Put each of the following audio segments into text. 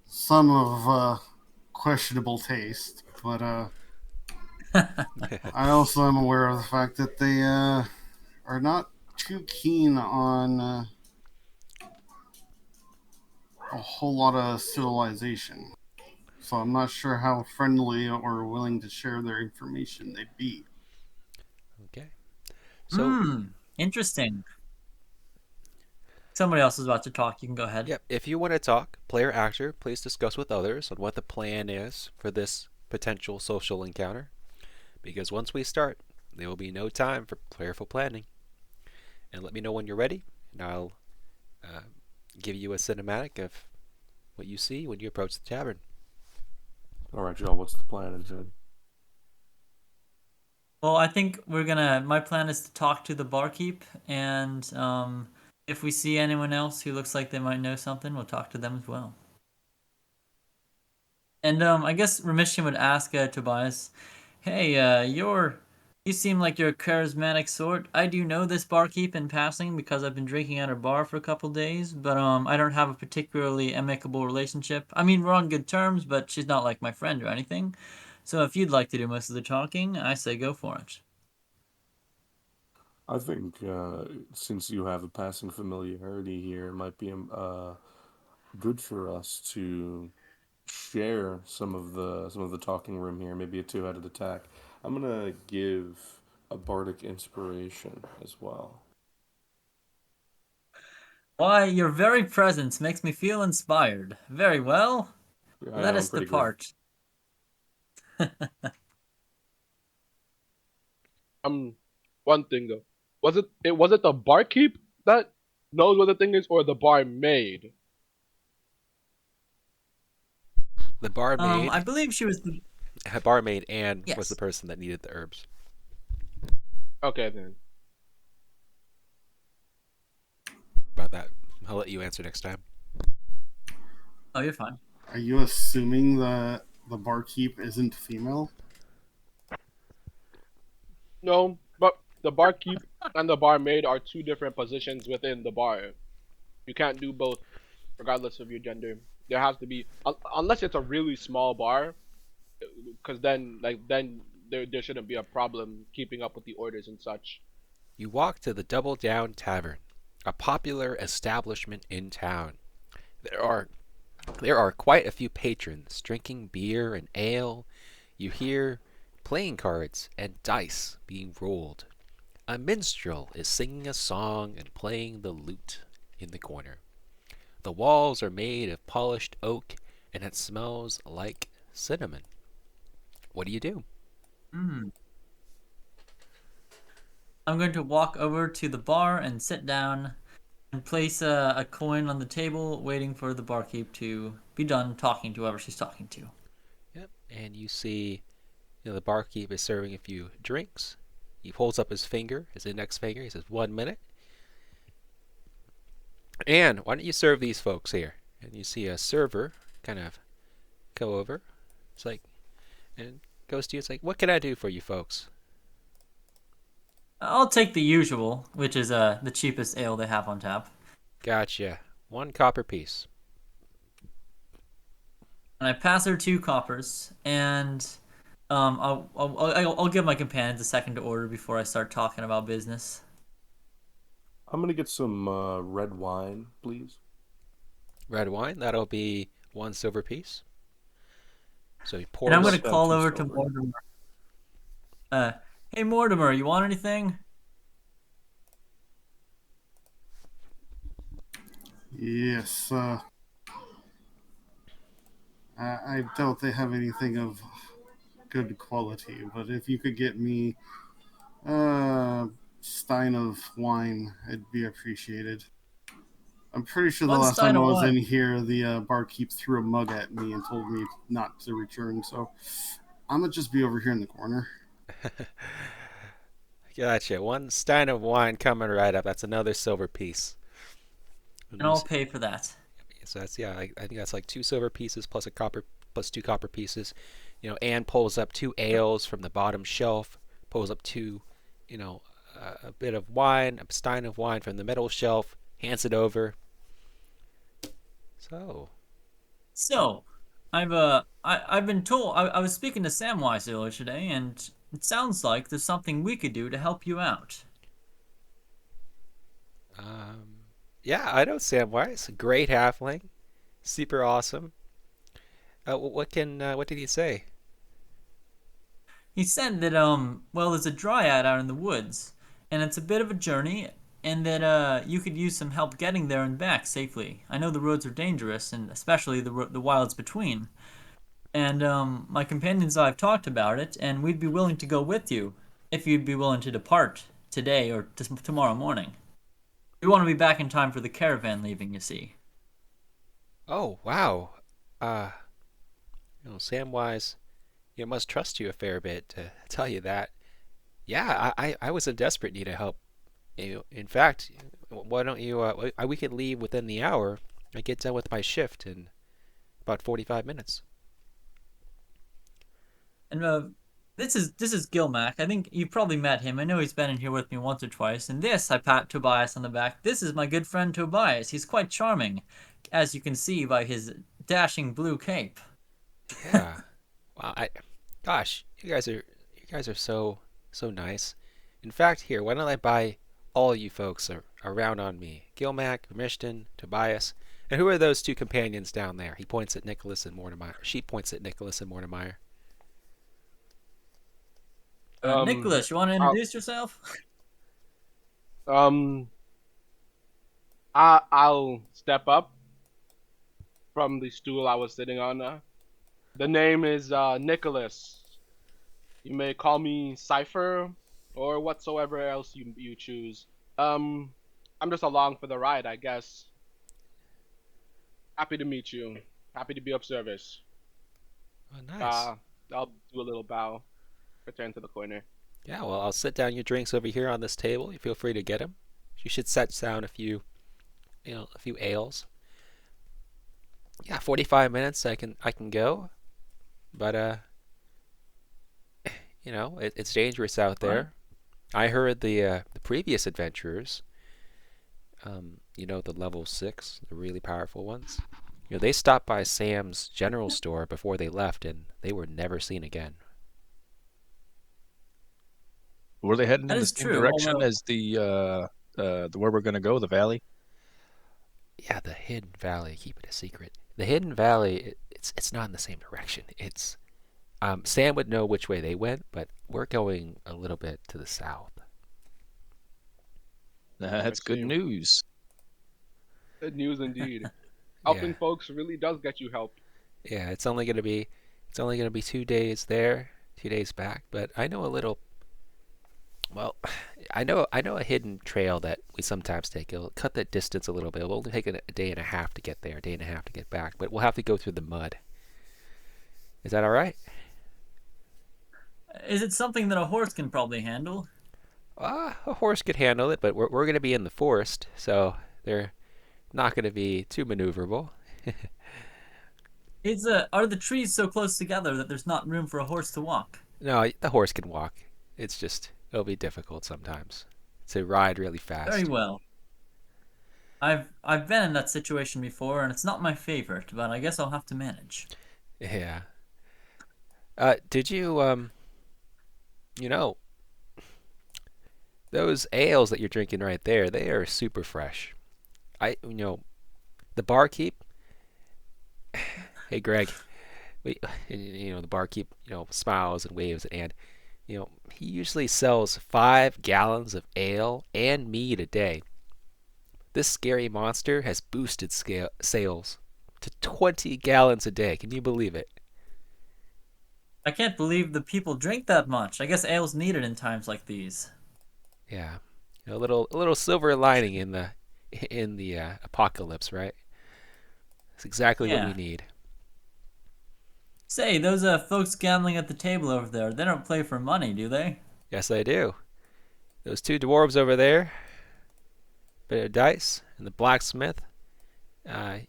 some of questionable taste, but I also am aware of the fact that they are not too keen on a whole lot of civilization. So I'm not sure how friendly or willing to share their information they'd be. Okay. So, Hmm. Interesting. Somebody else is about to talk. You can go ahead. yeah, if you want to talk, player actor, please discuss with others on what the plan is for this potential social encounter. Because once we start, there will be no time for prayerful planning. And let me know when you're ready, and I'll uh, give you a cinematic of what you see when you approach the tavern. All right, y'all. What's the plan? Is it? Well, I think we're gonna. My plan is to talk to the barkeep, and if we see anyone else who looks like they might know something, we'll talk to them as well. And I guess Remission would ask Tobias, "Hey, you seem like you're a charismatic sort. I do know this barkeep in passing because I've been drinking at her bar for a couple days, but I don't have a particularly amicable relationship. I mean, we're on good terms, but she's not like my friend or anything. So if you'd like to do most of the talking, I say go for it." I think since you have a passing familiarity here, it might be good for us to share some of the talking room here. Maybe a two-headed attack. I'm gonna give a bardic inspiration as well. Why, your very presence makes me feel inspired. Very well, Yeah, I let am. I'm us pretty great. depart. Um, One thing though, was it the barkeep that knows what the thing is, or the barmaid? The I barmaid, believe she was the. barmaid, and was the Yes. person that needed the herbs. Okay then. About that, I'll let you answer next time. Oh, you're fine. Are you assuming that the barkeep isn't female? No, but the barkeep and the barmaid are two different positions within the bar. You can't do both, regardless of your gender. There has to be, unless it's a really small bar, because then there shouldn't be a problem keeping up with the orders and such. You walk to the Double Down Tavern, a popular establishment in town. There are there are quite a few patrons drinking beer and ale. You hear playing cards and dice being rolled. A minstrel is singing a song and playing the lute in the corner. The walls are made of polished oak and it smells like cinnamon. What do you do? Hmm. I'm going to walk over to the bar and sit down and place a coin on the table, waiting for the barkeep to be done talking to whoever she's talking to. Yep. And you see, the barkeep is serving a few drinks. He holds up his finger, his index finger. He says, 1 minute. And why don't you serve these folks here? And you see a server kind of go over. It's like, and goes to you. It's like, what can I do for you folks? I'll take the usual, which is the cheapest ale they have on tap. Gotcha. 1 copper piece. And I pass her 2 coppers, and I'll give my companions a second to order before I start talking about business. I'm gonna get some red wine, please. Red wine. That'll be 1 silver piece. So he And I'm pours. gonna Less than call two over to silver. Mortimer. Uh, hey Mortimer, you want anything? Yes. I doubt they have anything of good quality, but if you could get me a stein of wine, it'd be appreciated. I'm pretty sure the One last stein time I of was in wine. here, the barkeep threw a mug at me and told me not to return. So I'm gonna just be over here in the corner. Gotcha. 1 stein of wine coming right up. That's another silver piece. And And I'll pay for that. so that's, yeah. I think that's like 2 silver pieces plus a copper plus 2 copper pieces. Anne pulls up 2 ales from the bottom shelf. Pulls up two, you know, a bit of wine, a stein of wine from the middle shelf. Hands it over. So So, I've been told I was speaking to Samwise earlier today, and it sounds like there's something we could do to help you out. Um, yeah, I know Samwise. Great halfling. Super awesome. What did he say? He said that well, there's a Dryad out in the woods, and it's a bit of a journey, and that you could use some help getting there and back safely. I know the roads are dangerous, and especially the wilds between. And my companions and I have talked about it, and we'd be willing to go with you if you'd be willing to depart today or tomorrow morning. We want to be back in time for the caravan leaving, you see. Oh, wow. Uh, Samwise, you must trust you a fair bit to tell you that. Yeah, I was in desperate need of help. In fact, why don't you? We could leave within the hour. I get done with my shift in about 45 minutes. And this is Gilmac. I think you've probably met him. I know he's been in here with me once or twice. And this, I pat Tobias on the back. This is my good friend Tobias. He's quite charming, as you can see by his dashing blue cape. Yeah. Wow. Gosh, you guys are so nice. In fact, here, why don't I buy all you folks around on me? Gilmac, Mishton, Tobias, and who are those two companions down there? He points at Nicholas and Mortimer. She points at Nicholas and Mortimer. Um, Nicholas, you want to I'll, introduce yourself? um, I'll step up from the stool I was sitting on. The name is Nicholas. You may call me Cipher or whatsoever else you choose. Um, I'm just along for the ride, I guess. Happy to meet you. Happy to be of service. Oh, nice. Uh, I'll do a little bow. Return to the corner. Yeah, well, I'll set down your drinks over here on this table. You feel free to get them. You should set down a few ales. Yeah, 45 minutes. I can go, but it's dangerous out Right. there. I heard the previous adventurers, the level 6, the really powerful ones. They stopped by Sam's general store before they left, and they were never seen again. Were they heading That in the is same true. direction Although as the where we're gonna go, the valley? Yeah, the Hidden Valley. Keep it a secret. The Hidden Valley. It's not in the same direction. It's Sam would know which way they went, but we're going a little bit to the south. I That's good see. news. Good news indeed. Yeah, Helping folks really does get you help. yeah. It's only gonna be 2 days there, 2 days back. But I know a little. Well, I know a hidden trail that we sometimes take. It'll cut that distance a little bit. It'll only take a day and a half to get there, a day and a half to get back. But we'll have to go through the mud. Is that all right? is it something that a horse can probably handle? A horse could handle it, but we're going to be in the forest, so they're not going to be too maneuverable. Are the trees so close together that there's not room for a horse to walk? No, the horse can walk. It's just it'll be difficult sometimes to ride really Very fast. well. I've been in that situation before, and it's not my favorite, but I guess I'll have to manage. Yeah. Did you you know those ales that you're drinking right there? They are super fresh. The barkeep. Hey, Greg. The barkeep smiles and waves at Ann. He usually sells 5 gallons of ale and mead a day. This scary monster has boosted sales to 20 gallons a day. Can you believe it? I can't believe the people drink that much. I guess ale's needed in times like these. Yeah, a little silver lining in the apocalypse, right? It's exactly what we Yeah. need. Say, those folks gambling at the table over there, they don't play for money, do they? Yes, I do. Those two dwarves over there, bit of dice, and the blacksmith. Uh,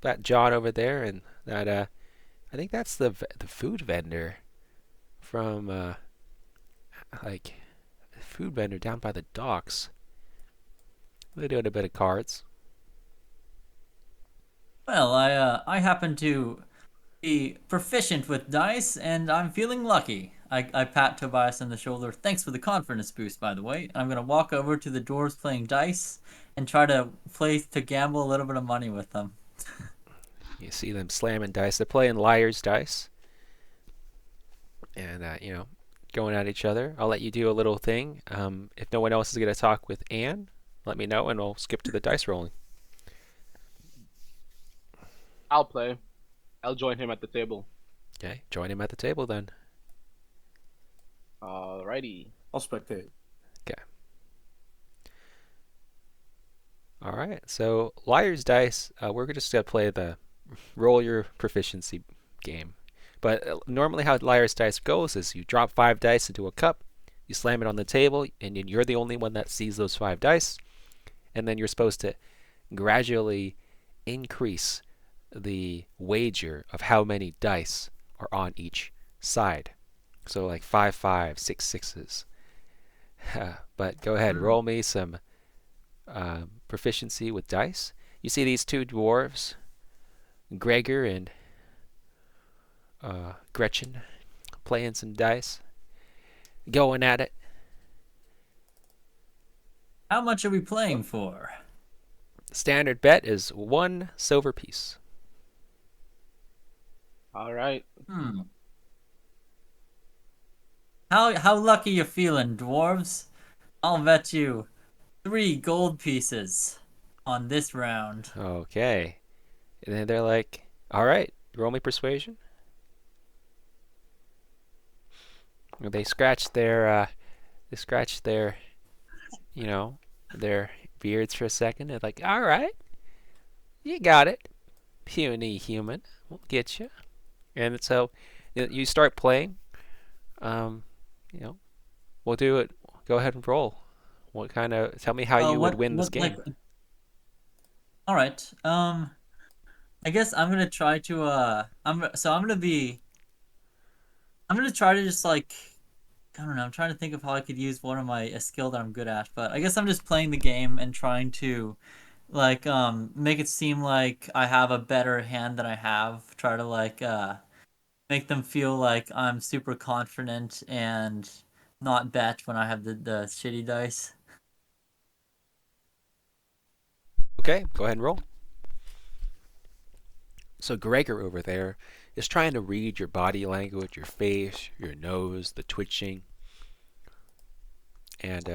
that John over there, and that I think that's the food vendor from like the food vendor down by the docks. They're doing a bit of cards. Well, I happen to be proficient with dice, and I'm feeling lucky. I pat Tobias on the shoulder. Thanks for the confidence boost, by the way. I'm gonna walk over to the dwarves playing dice and try to gamble a little bit of money with them. You see them slamming dice. They're playing liar's dice, and going at each other. I'll let you do a little thing. If no one else is gonna talk with Anne, let me know, and we'll skip to the dice rolling. I'll play. I'll join him at the table. Okay, join him at the table then. Alrighty. I'll spectate. Okay. All right. So liar's dice. We're just gonna play the roll your proficiency game. But normally, how liar's dice goes is you drop 5 dice into a cup, you slam it on the table, and you're the only one that sees those 5 dice, and then you're supposed to gradually increase the wager of how many dice are on each side. So like 5, 5, 6, 6s. But go ahead, roll me some proficiency with dice. You see these two dwarves, Gregor and Gretchen, playing some dice, going at it. How much are we playing for? Standard bet is 1 silver piece. Alright. How lucky you feeling, dwarves? I'll bet you 3 gold pieces on this round. Okay. And then they're like, all right, roll me persuasion. They scratch their, their beards for a second. They're like, all right, you got it, puny human. We'll get you. And so you start playing. We'll do it. Go ahead and roll. What kind of? Tell me how you would win this game. All right. I guess I'm gonna try to. I'm gonna try to just like. I don't know. I'm trying to think of how I could use one of a skill that I'm good at, but I guess I'm just playing the game and trying to, like, make it seem like I have a better hand than I have. Try to like, make them feel like I'm super confident and not bet when I have the shitty dice. Okay, go ahead and roll. So Gregor over there is trying to read your body language, your face, your nose, the twitching. And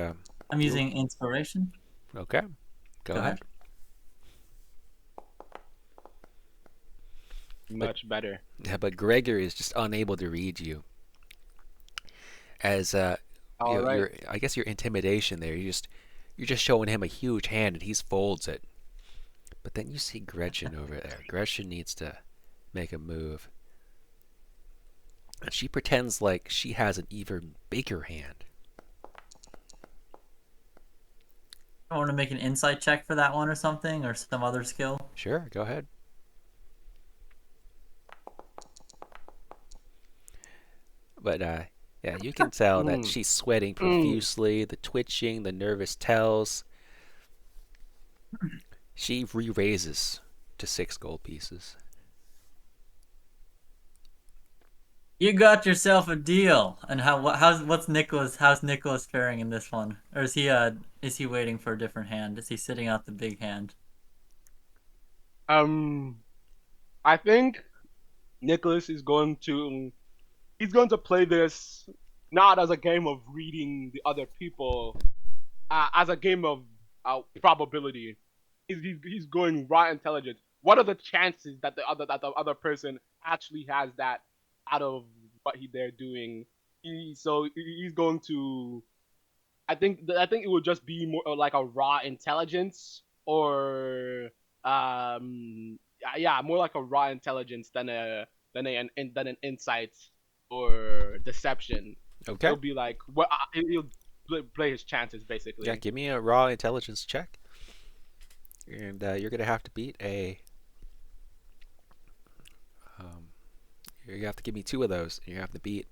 I'm using inspiration. okay, go ahead. Much better. Yeah, but Gregor is just unable to read you. As I guess your intimidation there, you're just showing him a huge hand and he folds it. But then you see Gretchen over there. Gretchen needs to make a move. And she pretends like she has an even bigger hand. I want to make an insight check for that one or something, or some other skill. Sure, go ahead. But yeah, you can tell that she's sweating profusely, the twitching, the nervous tells. She re-raises to 6 gold pieces. You got yourself a deal. And how's Nicholas? How's Nicholas faring in this one? Or is he waiting for a different hand? Is he sitting out the big hand? I think Nicholas is going to play this not as a game of reading the other people, as a game of probability. He's going raw intelligence. What are the chances that the other person actually has that out of what they're doing? He's going to. I think it would just be more like a raw intelligence, or more like a raw intelligence than an insight or deception. Okay. He'll be like he'll play his chances basically. Yeah, give me a raw intelligence check. And you're going to have to beat you have to give me 2 of those. You have to beat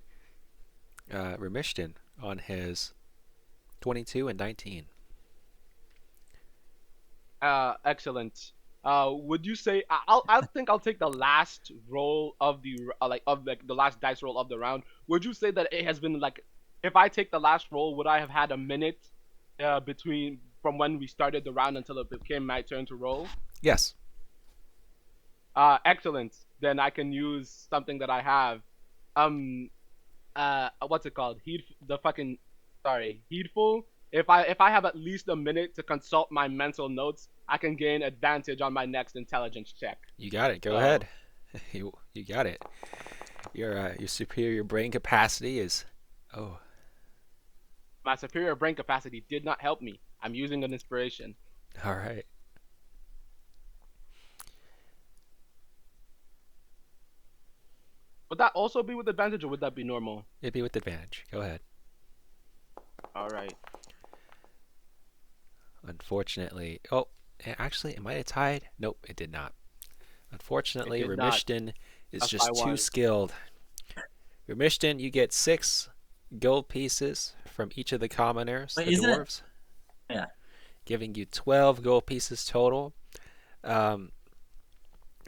Remishton on his 22 and 19. Excellent. Would you say I think I'll take the last roll of the last dice roll of the round. Would you say that it has been like, if I take the last roll, would I have had a minute between from when we started the round until it became my turn to roll? Yes. Excellent. Then I can use something that I have. Um, what's it called? Heedful. If I have at least a minute to consult my mental notes, I can gain advantage on my next intelligence check. You got it. Go So, ahead. You got it. Your superior brain capacity is. Oh, my superior brain capacity did not help me. I'm using an inspiration. all right. Would that also be with advantage, or would that be normal? It'd be with advantage. Go ahead. All right. Unfortunately, actually, it might have tied. Nope, it did not. Unfortunately, It did not. Remishton is That's just by too one. skilled. Remishton, you get 6 gold pieces from each of the commoners, Wait, the isn't it? dwarves, Yeah. giving you 12 gold pieces total.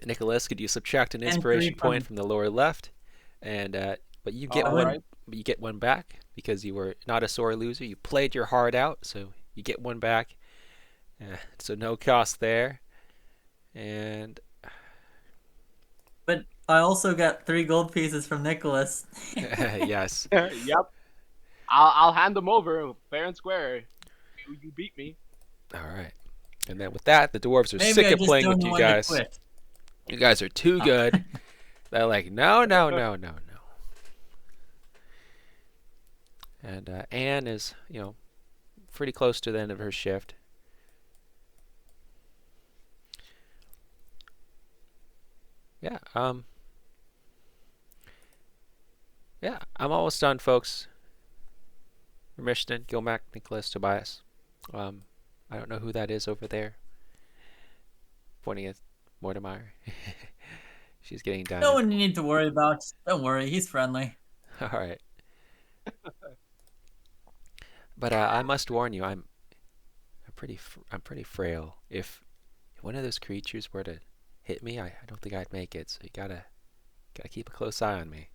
Nicholas, could you subtract an And inspiration 3 point from. from the lower left? And but you get All one. right. You get one back because you were not a sore loser. You played your heart out, so you get one back. So no cost there. And But I also got 3 gold pieces from Nicholas. yes. Yep. I'll hand them over fair and square. You beat me. All right. And then with that, the dwarves are Maybe sick I of just playing don't with know you when to guys. quit. You guys are too good. They're like, no, no, no, no, no. And Anne is, pretty close to the end of her shift. Yeah. Yeah. I'm almost done, folks. Remishton, Gilmac, Nicholas, Tobias. I don't know who that is over there. Pointing at Mortimer. She's getting done. No one you need to worry about. Don't worry, he's friendly. All right. But I must warn you, I'm pretty frail. If one of those creatures were to hit me, I don't think I'd make it. So you gotta keep a close eye on me.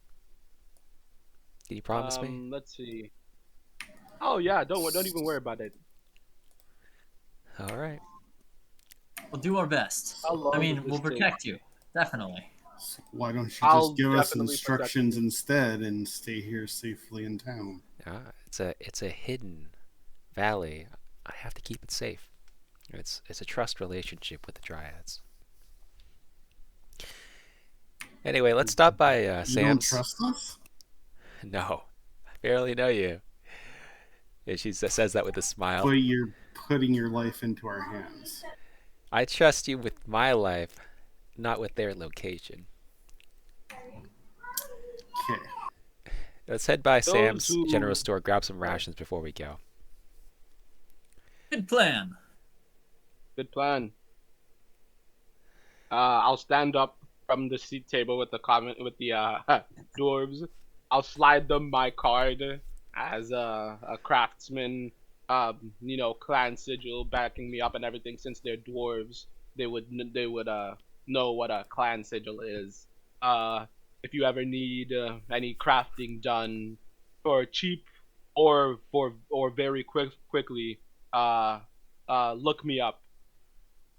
Can you promise me? Let's see. Oh yeah, don't even worry about it. All right. We'll do our best. How long I does mean, this we'll take? protect you. Definitely. So why don't you I'll just give us definitely protect instructions you. instead and stay here safely in town? It's a hidden valley. I have to keep it safe. It's a trust relationship with the Dryads. Anyway, let's stop by You don't Sam's. trust us? No, I barely know you. Yeah, she says that with a smile. But you're putting your life into our hands. I trust you with my life, not with their location. Okay. Let's head by Those Sam's who- general store, grab some rations before we go. Good plan. Good plan. I'll stand up from the seat table with the dwarves. I'll slide them my card as a craftsman, clan sigil backing me up and everything. Since they're dwarves, they would know what a clan sigil is. If you ever need any crafting done for cheap or very quickly, look me up.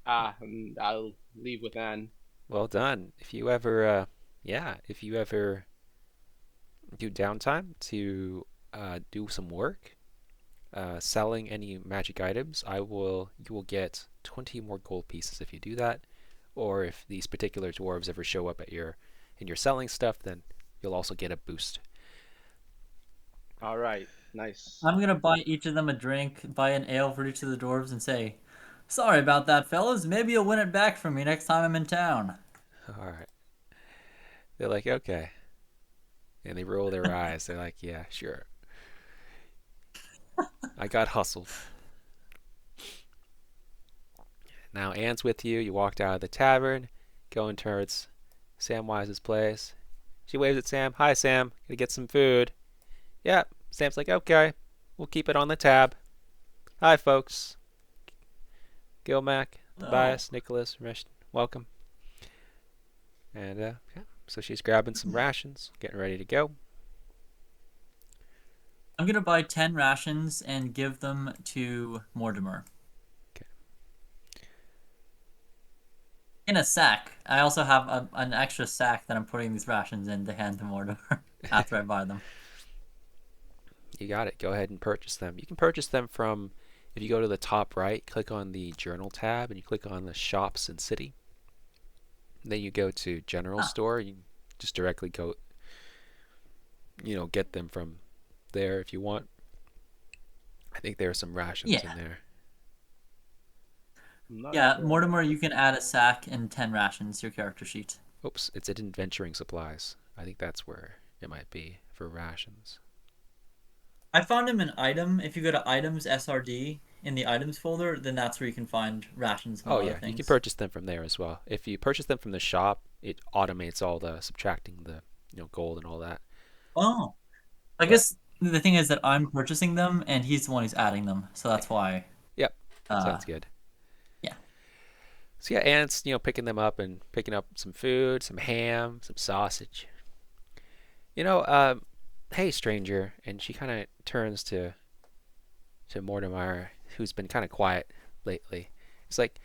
And I'll leave with Anne. Well done. If you ever do downtime to do some work, selling any magic items, you will get 20 more gold pieces if you do that. Or if these particular dwarves ever show up in your selling stuff, then you'll also get a boost. All right, nice. I'm gonna buy each of them a drink, buy an ale for each of the dwarves, and say, "Sorry about that, fellas. Maybe you'll win it back from me next time I'm in town." All right. They're like, okay. And they roll their eyes. They're like, yeah, sure. I got hustled. Now Anne's with you. You walked out of the tavern, going towards Samwise's place. She waves at Sam. Hi, Sam. Gonna get some food. Yeah. Sam's like, okay. We'll keep it on the tab. Hi, folks. Gilmac. Hello. Tobias, Nicholas, welcome. And yeah, so she's grabbing some rations, getting ready to go. I'm gonna buy 10 rations and give them to Mortimer. Okay. In a sack. I also have an extra sack that I'm putting these rations in to hand to Mortimer after I buy them. You got it. Go ahead and purchase them. You can purchase them from, if you go to the top right, click on the journal tab, and you click on the shops and city. Then you go to general Ah, store. You just directly go, get them from there if you want. I think there are some rations in yeah. there. I'm not Yeah, sure. Mortimer, you can add a sack and 10 rations to your character sheet. Oops, it's in adventuring supplies. I think that's where it might be for rations. I found him an item. If you go to items SRD in the items folder, then that's where you can find rations Oh among other yeah, you can things. purchase them from there as well. If you purchase them from the shop, it automates all the subtracting the gold and all that. Oh, I But guess the thing is that I'm purchasing them and he's the one who's adding them, so that's why. yep, Uh, sounds good. yeah. So yeah, Ant's picking them up and picking up some food, some ham, some sausage. You know, hey stranger, and she kind of turns to Mortimer, who's been kind of quiet lately. It's like,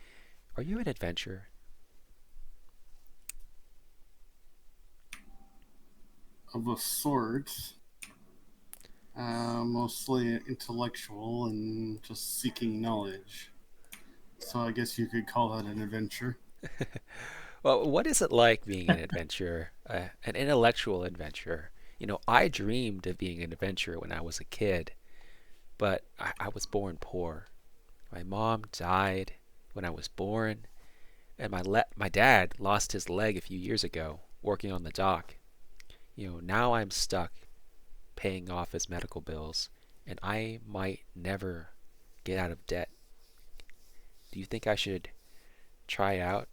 are you an adventurer? Of a sort. Mostly intellectual and just seeking knowledge. So I guess you could call that an adventure. Well, what is it like being an adventurer, an intellectual adventurer? I dreamed of being an adventurer when I was a kid, but I was born poor. My mom died when I was born, and my dad lost his leg a few years ago working on the dock. Now I'm stuck paying off his medical bills, and I might never get out of debt. Do you think I should try out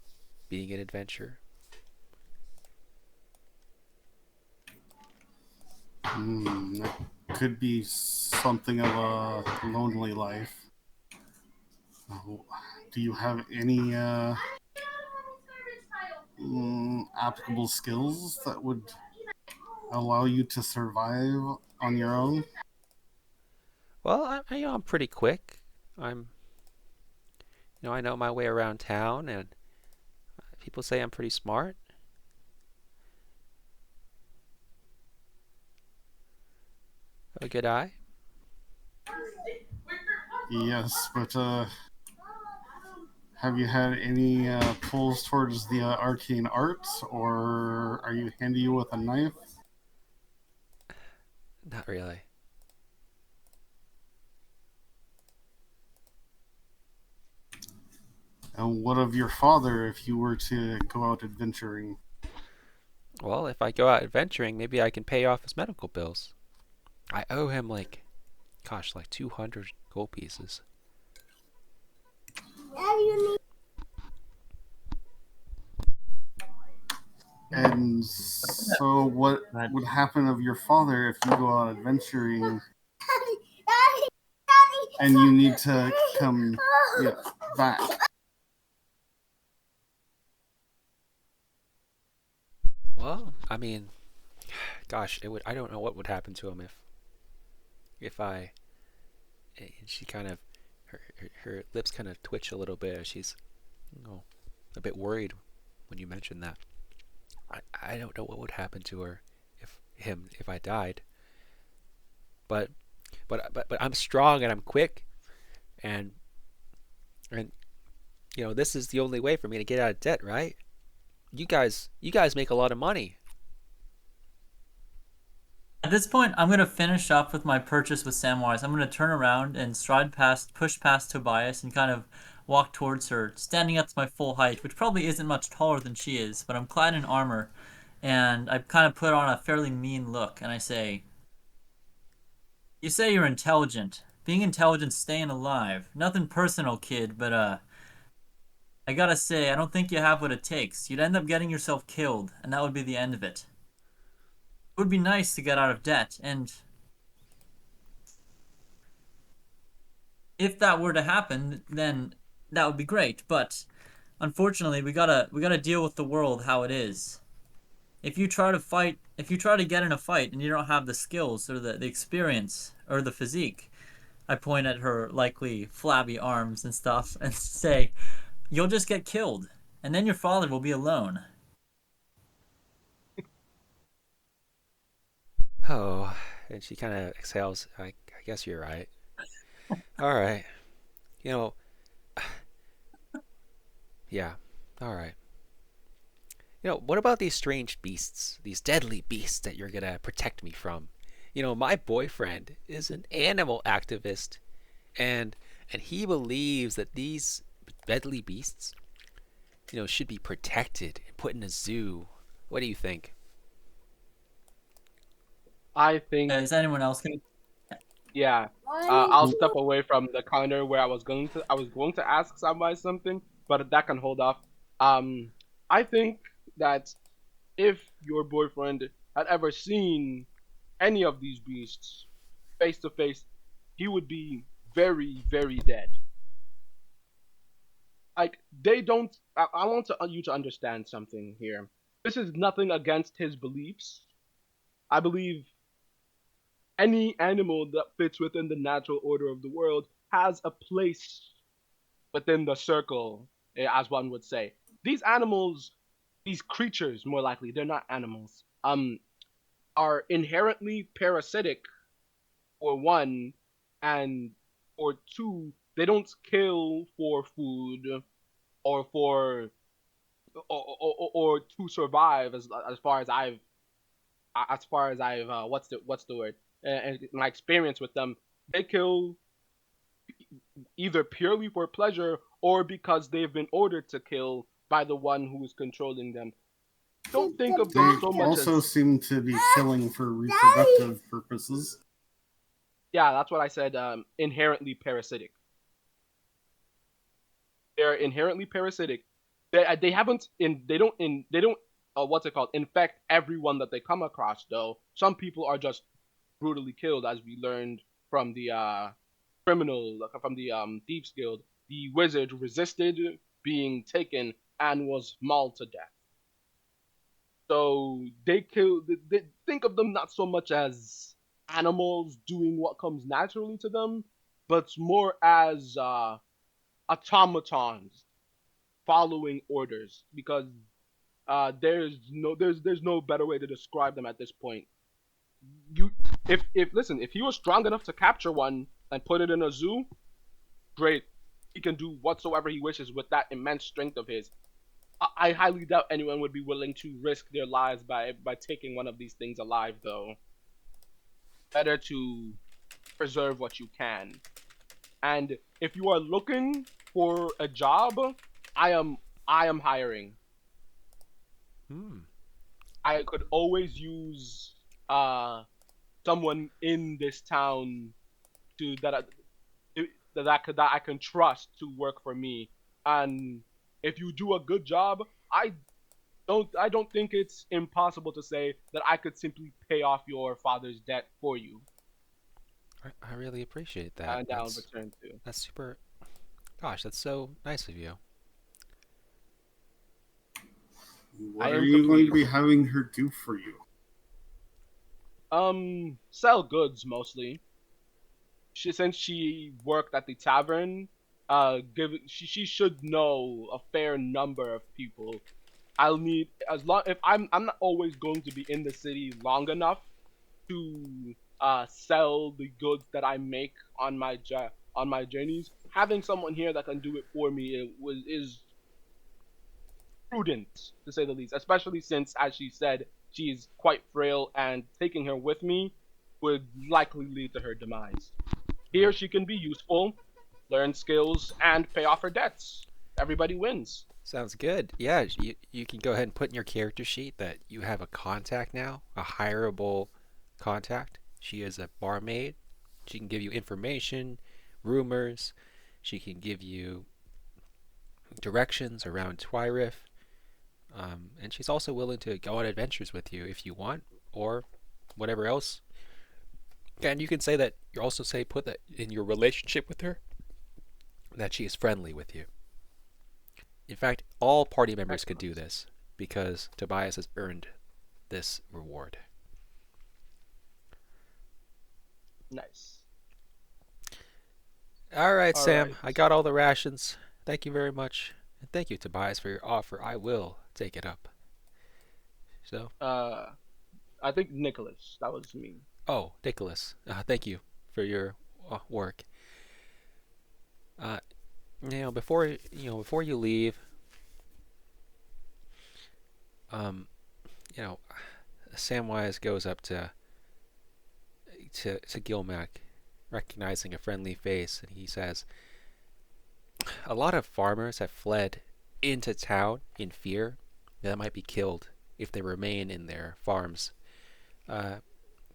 being an adventurer? That could be something of a lonely life. Do you have any applicable skills that would allow you to survive on your own? Well, I'm pretty quick. I know my way around town, and people say I'm pretty smart. Have a good eye. Yes, but have you had any pulls towards the arcane arts, or are you handy with a knife? Not really. And what of your father if you were to go out adventuring? Well, if I go out adventuring, maybe I can pay off his medical bills. I owe him like 200 gold pieces. And so, what But would happen of your father if you go out adventuring and you need to come back? Well, I mean, gosh, it would. I don't know what would happen to him if I. And she kind of, her lips kind of twitch a little bit as she's, a bit worried when you mentioned that. I don't know what would happen to her if I died. But but I'm strong and I'm quick, and and this is the only way for me to get out of debt, right? You guys make a lot of money. at this point, I'm gonna finish up with my purchase with Samwise. I'm gonna turn around and stride past, push past Tobias, and kind of walk towards her, standing up to my full height, which probably isn't much taller than she is, but I'm clad in armor, and I kind of put on a fairly mean look, and I say, "You say you're intelligent. Being intelligent's staying alive. Nothing personal, kid, but I gotta say, I don't think you have what it takes. You'd end up getting yourself killed, and that would be the end of it. It would be nice to get out of debt, and if that were to happen, then that would be great. But unfortunately, we gotta deal with the world how it is. If you try to get in a fight and you don't have the skills or the experience or the physique, I point at her likely flabby arms and stuff and say, you'll just get killed, and then your father will be alone. Oh, and she kind of exhales. I guess you're right. All right. You know, yeah. All right. What about these strange beasts, these deadly beasts that you're gonna protect me from? My boyfriend is an animal activist, and he believes that these deadly beasts, should be protected and put in a zoo. What do you think? I think, Is anyone else gonna? yeah. I'll step away from the counter where I was going to ask somebody something, but that can hold off. Um, I think that if your boyfriend had ever seen any of these beasts face to face, he would be very, very dead. Like they don't. I want you to understand something here. This is nothing against his beliefs. I believe any animal that fits within the natural order of the world has a place within the circle, as one would say. These animals, these creatures, more likely, they're not animals. Are inherently parasitic, for one, and for two, they don't kill for food or for or to survive. As far as I've what's the word? And my experience with them, they kill either purely for pleasure or because they've been ordered to kill by the one who is controlling them. Don't think of them They so much also as, seem to be killing for reproductive purposes. yeah, that's what I said. Inherently parasitic. They're inherently parasitic. They haven't in they don't what's it called, infect everyone that they come across, though. Some people are just brutally killed, as we learned from the from the thieves guild. The wizard resisted being taken and was mauled to death. So they think of them not so much as animals doing what comes naturally to them, but more as automatons following orders, because there's no better way to describe them at this point. You if listen, if he was strong enough to capture one and put it in a zoo, great. He can do whatsoever he wishes with that immense strength of his. I highly doubt anyone would be willing to risk their lives by taking one of these things alive, though. Better to preserve what you can. And if you are looking for a job, I am I am hiring. Hmm. I could always use someone in this town to that I can trust to work for me. And if you do a good job, I don't think it's impossible to say that I could simply pay off your father's debt for you I really appreciate that. and I'll return to. That's super. Gosh, that's so nice of you. I What are am you going complete. to be having her do for you? Sell goods mostly. Since she worked at the tavern, she should know a fair number of people. I'll need, as long if I'm not always going to be in the city long enough to sell the goods that I make on my journeys. Having someone here that can do it for me is prudent, to say the least. Especially since, as she said, she's quite frail, and taking her with me would likely lead to her demise. Here, she can be useful, learn skills, and pay off her debts. Everybody wins. Sounds good. Yeah, you can go ahead and put in your character sheet that you have a contact now, a hireable contact. She is a barmaid. She can give you information, rumors. She can give you directions around Twyrif. And she's also willing to go on adventures with you if you want, or whatever else. And you can say that you also say put that in your relationship with her that she is friendly with you. In fact, all party members could do this because Tobias has earned this reward. Nice. All right, All Sam. right. I got all the rations. Thank you very much. And thank you, Tobias, for your offer. I will take it up. So, I think Nicholas. That was me. oh, Nicholas, thank you for your work. Uh, before you leave, um, you know, Samwise goes up to Gilmac, recognizing a friendly face, and he says, "A lot of farmers have fled into town in fear that might be killed if they remain in their farms. Uh,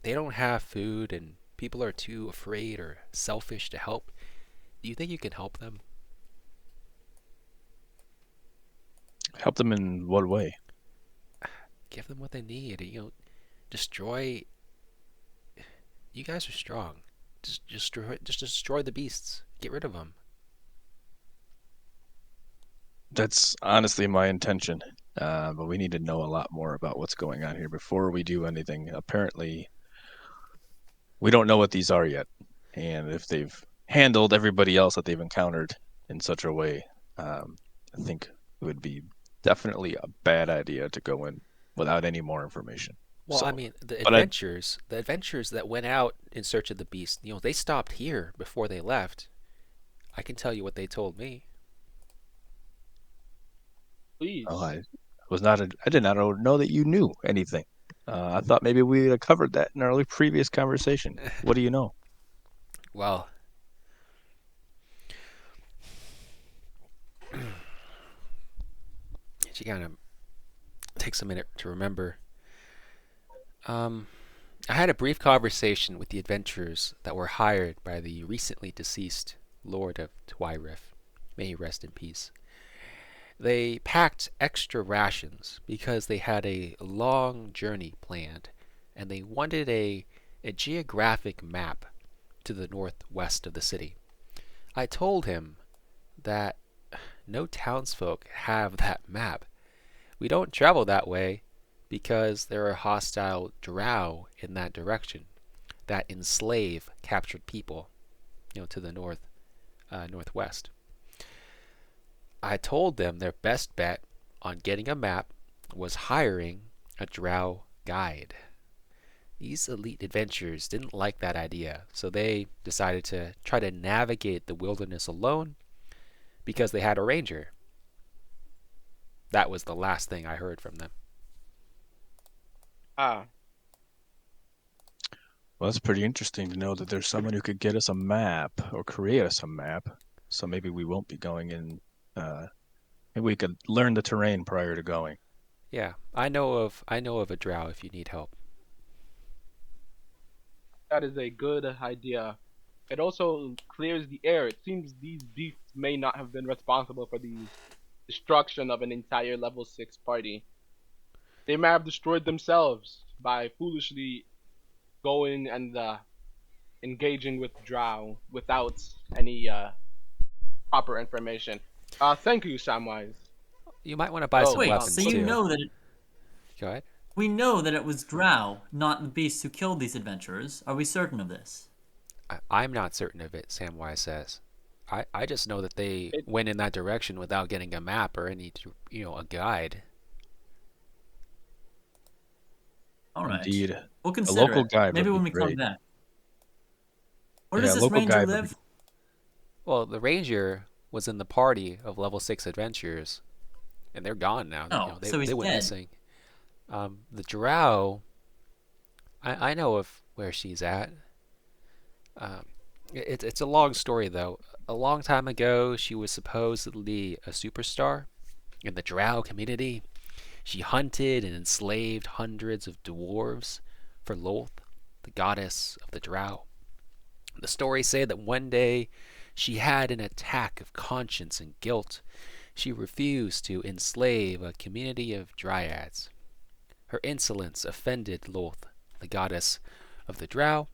they don't have food, and people are too afraid or selfish to help. Do you think you can help them?" Help them in what way? Give them what they need. Destroy. You guys are strong. Just destroy the beasts. Get rid of them. That's honestly my intention. But we need to know a lot more about what's going on here before we do anything. Apparently, we don't know what these are yet. And if they've handled everybody else that they've encountered in such a way, I think it would be definitely a bad idea to go in without any more information. Well, So, I mean, but I, the adventurers that went out in search of the beast, they stopped here before they left. I can tell you what they told me. Please. oh, I did not know that you knew anything. I thought maybe we had covered that in our previous conversation. What do you know? Well, she kind of takes a minute to remember. I had a brief conversation with the adventurers that were hired by the recently deceased Lord of Twyrif. May he rest in peace. They packed extra rations because they had a long journey planned, and they wanted a geographic map to the northwest of the city. I told him that no townsfolk have that map. We don't travel that way because there are hostile drow in that direction that enslave captured people, to the northwest. I told them their best bet on getting a map was hiring a drow guide. These elite adventurers didn't like that idea, so they decided to try to navigate the wilderness alone because they had a ranger. That was the last thing I heard from them. Ah, Well, that's pretty interesting to know that there's someone who could get us a map or create us a map. So maybe we won't be going in. Maybe we could learn the terrain prior to going. Yeah, I know of a drow if you need help. that is a good idea. It also clears the air. It seems these beasts may not have been responsible for the destruction of an entire level 6 party. They may have destroyed themselves by foolishly going and engaging with drow without any proper information. Thank you, Samwise. You might want to buy Oh, some Wait, weapons so you too. know that Go ahead. we know that it was Drow, not the beasts who killed these adventurers. Are we certain of this? I'm not certain of it, Samwise says. I just know that they It, went in that direction without getting a map or a guide. All right. Indeed, We'll a consider local it. guide Maybe would be when we come great. back. Where Yeah, does a this local ranger guide would be. live? Well, the ranger was in the party of level 6 adventurers, and they're gone now. Oh, They so he's they went dead. missing. The drow, I know of where she's at. It's a long story though. A long time ago, she was supposedly a superstar in the drow community. She hunted and enslaved hundreds of dwarves for Lolth, the goddess of the drow. The stories say that one day she had an attack of conscience and guilt. She refused to enslave a community of dryads. Her insolence offended Lolth, the goddess of the drow.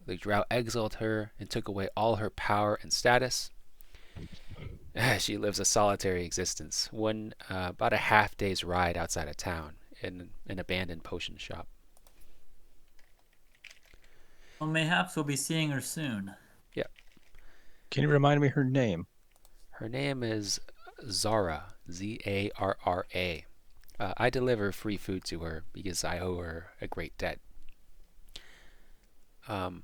The drow exiled her and took away all her power and status. She lives a solitary existence, about a half day's ride outside of town, in an abandoned potion shop. Well, mayhaps we'll be seeing her soon. Yep. Can you remind me her name? Her name is Zara, Zarra. I deliver free food to her because I owe her a great debt. Um,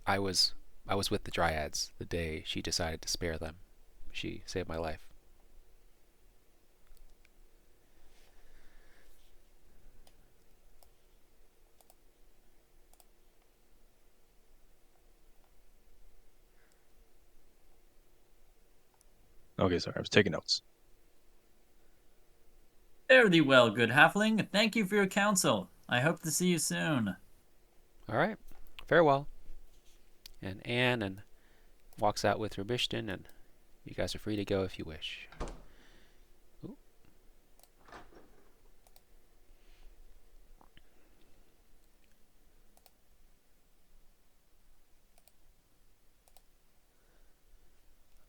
I was I was with the Dryads the day she decided to spare them. She saved my life. Okay, sorry, I was taking notes. Fare thee well, good halfling. Thank you for your counsel. I hope to see you soon. All right, farewell. And Anne walks out with Rabishton, and you guys are free to go if you wish. Ooh.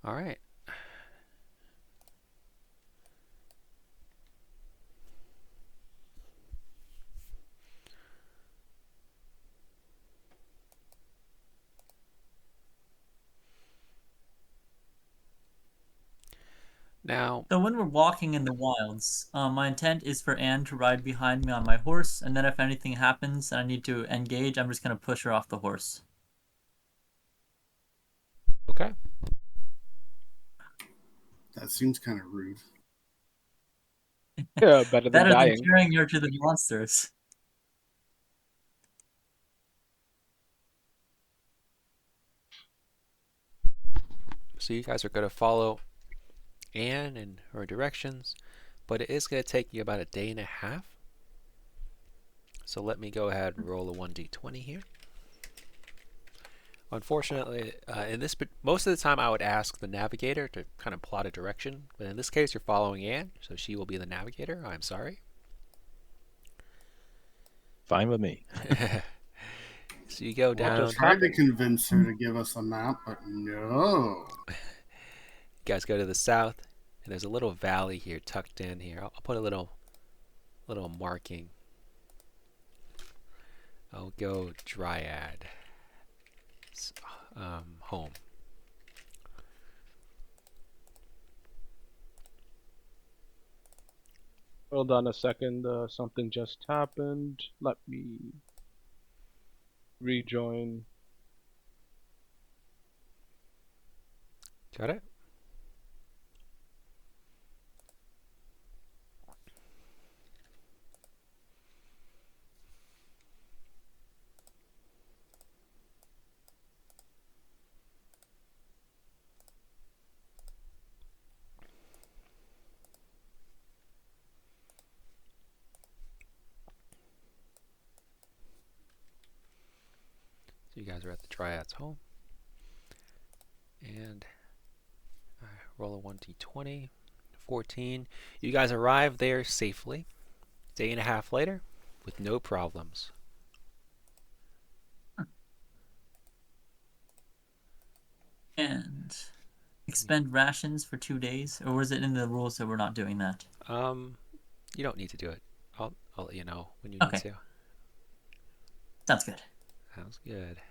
All right. Now, So when we're walking in the wilds, my intent is for Anne to ride behind me on my horse, and then if anything happens and I need to engage, I'm just going to push her off the horse. okay. That seems kind of rude. Yeah, better than Better than dying. carrying her to the monsters. So you guys are going to follow Anne and her directions, but it is going to take you about a day and a half. So let me go ahead and roll a 1d20 here. Unfortunately, most of the time I would ask the navigator to kind of plot a direction, but in this case you're following Anne, so she will be the navigator. I'm sorry. Fine with me. So you go I down. just tried to happened? convince her to give us a map, but no. You guys go to the south, and there's a little valley here tucked in here. I'll put a little marking. I'll go Dryad. Home. Hold on a second. Something just happened. Let me rejoin. Got it? So you guys are at the Dryad's home. And I roll a 1d20. 14. You guys arrive there safely. Day and a half later, with no problems. And expend rations for 2 days? Or was it in the rules that we're not doing that? You don't need to do it. I'll let you know when you Okay. need to. Sounds good. Sounds good.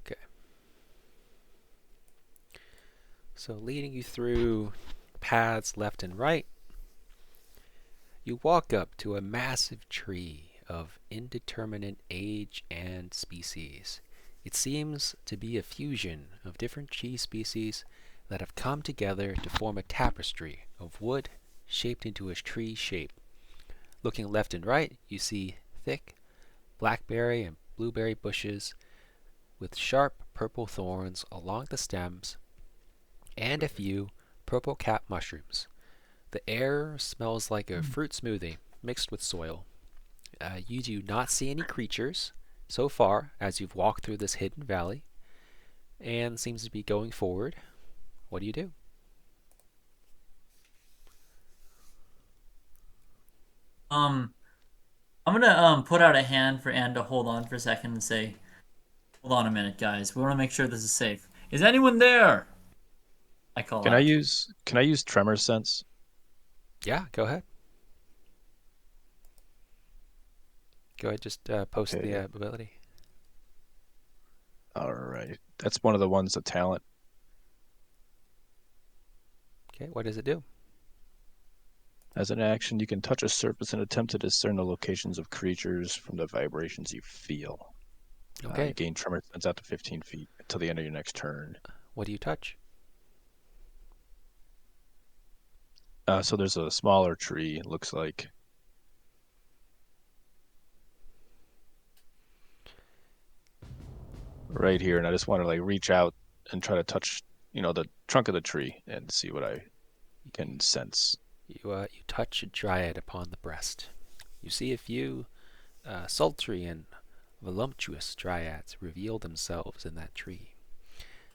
Okay. So leading you through paths left and right, you walk up to a massive tree of indeterminate age and species. It seems to be a fusion of different tree species that have come together to form a tapestry of wood shaped into a tree shape. Looking left and right, you see thick blackberry and blueberry bushes with sharp purple thorns along the stems and a few purple cap mushrooms. The air smells like a fruit smoothie mixed with soil. You do not see any creatures so far as you've walked through this hidden valley. and seems to be going forward. What do you do? I'm gonna put out a hand for Anne to hold on for a second and say, "Hold on a minute, guys. We want to make sure this is safe. Is anyone there?" I call Can I out. use tremor sense? Yeah, go ahead. Go ahead, just post the Okay. ability. All right. That's one of the ones, the talent. Okay, what does it do? As an action, you can touch a surface and attempt to discern the locations of creatures from the vibrations you feel. You Okay, gain tremor sense out to 15 feet until the end of your next turn. what do you touch? So there's a smaller tree, it looks like. Right here, and I just want to like reach out and try to touch, the trunk of the tree and see what I can sense. You touch a dryad upon the breast. You see a few sultry and voluptuous dryads reveal themselves in that tree.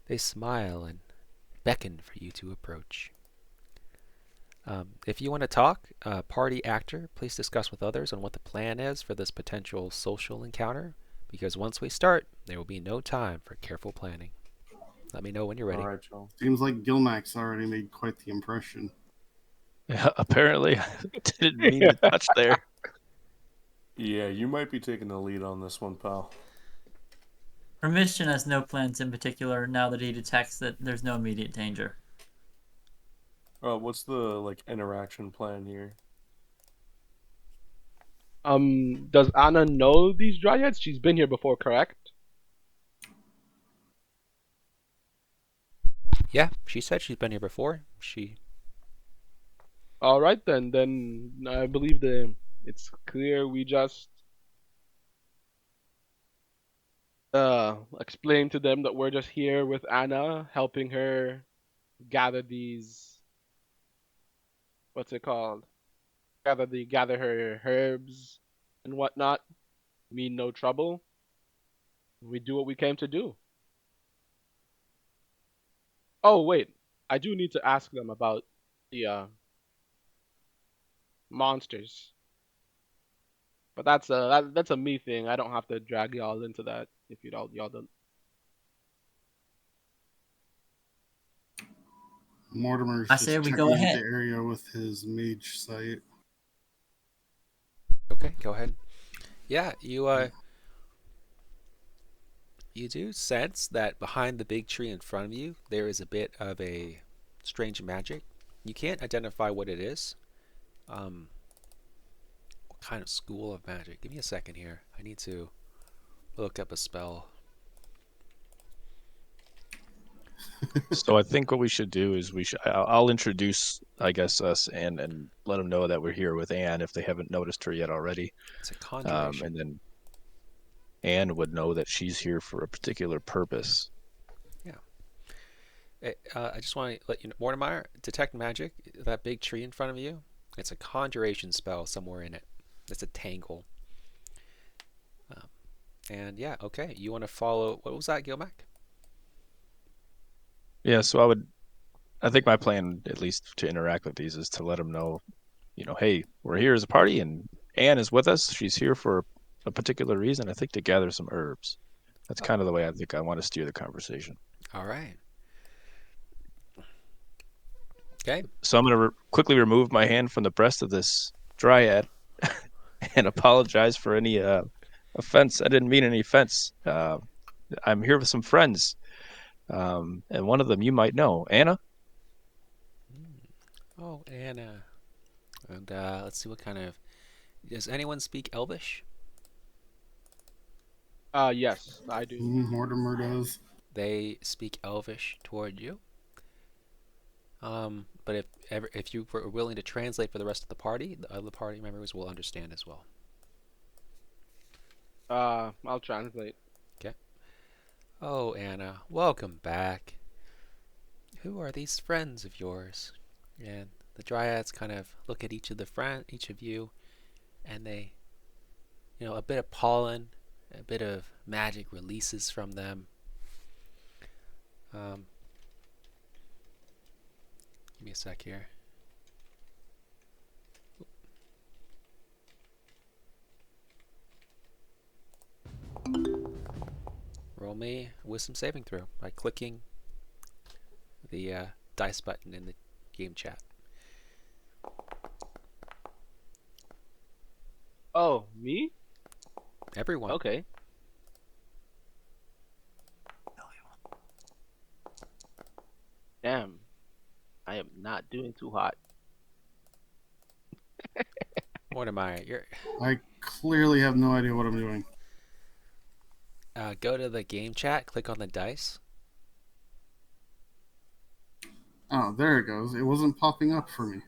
They smile and beckon for you to approach. If you want to talk, party actor, please discuss with others on what the plan is for this potential social encounter, because once we start, there will be no time for careful planning. Let me know when you're All ready. right, Joel. Seems like Gilmax already made quite the impression. Yeah, apparently, I didn't mean to touch there. Yeah, you might be taking the lead on this one, pal. Permission has no plans in particular now that he detects that there's no immediate danger. What's the interaction plan here? Does Anna know these dryads? She's been here before, correct? Yeah, she said she's been here before. All right then. Then I believe it's clear. We just explain to them that we're just here with Anna, helping her gather these. What's it called? Gather her herbs and whatnot. Mean no trouble. We do what we came to do. Oh wait, I do need to ask them about the monsters. But that's a me thing. I don't have to drag y'all into that if y'all don't. Mortimer's I say just we go checking out the ahead. area with his mage sight. Okay, go ahead. Yeah, you do sense that behind the big tree in front of you, there is a bit of a strange magic. You can't identify what it is. What kind of school of magic? Give me a second here. I need to look up a spell. So I think what we should do is I'll introduce, I guess, us and let them know that we're here with Anne if they haven't noticed her yet already. It's a conjuration. And then Anne would know that she's here for a particular purpose. Yeah. I just want to let you know, Mortimer, detect magic. That big tree in front of you. It's a conjuration spell somewhere in it. It's a tangle. And yeah, okay. You want to follow? What was that, Gilmac? Yeah, so I think my plan, at least to interact with these, is to let them know, hey, we're here as a party and Anne is with us. She's here for a particular reason, I think to gather some herbs. That's kind of the way I think I want to steer the conversation. All right. Okay. So I'm going to quickly remove my hand from the breast of this dryad and apologize for any offense. I didn't mean any offense. I'm here with some friends, and one of them you might know, Anna. Oh, Anna. And let's see what kind of. Does anyone speak Elvish? Yes, I do. Mortimer does. They speak Elvish toward you. But if you were willing to translate for the rest of the party, the other party members will understand as well. I'll translate. Okay. Oh, Anna, welcome back. Who are these friends of yours? And the dryads kind of look at each of you, and they, a bit of pollen, a bit of magic releases from them. Give me a sec here. Roll me a wisdom saving throw by clicking the dice button in the game chat. Oh, me? Everyone. Okay. Damn. I am not doing too hot. Mortimer, you're I clearly have no idea what I'm doing. go to the game chat, click on the dice. Oh, there it goes. It wasn't popping up for me.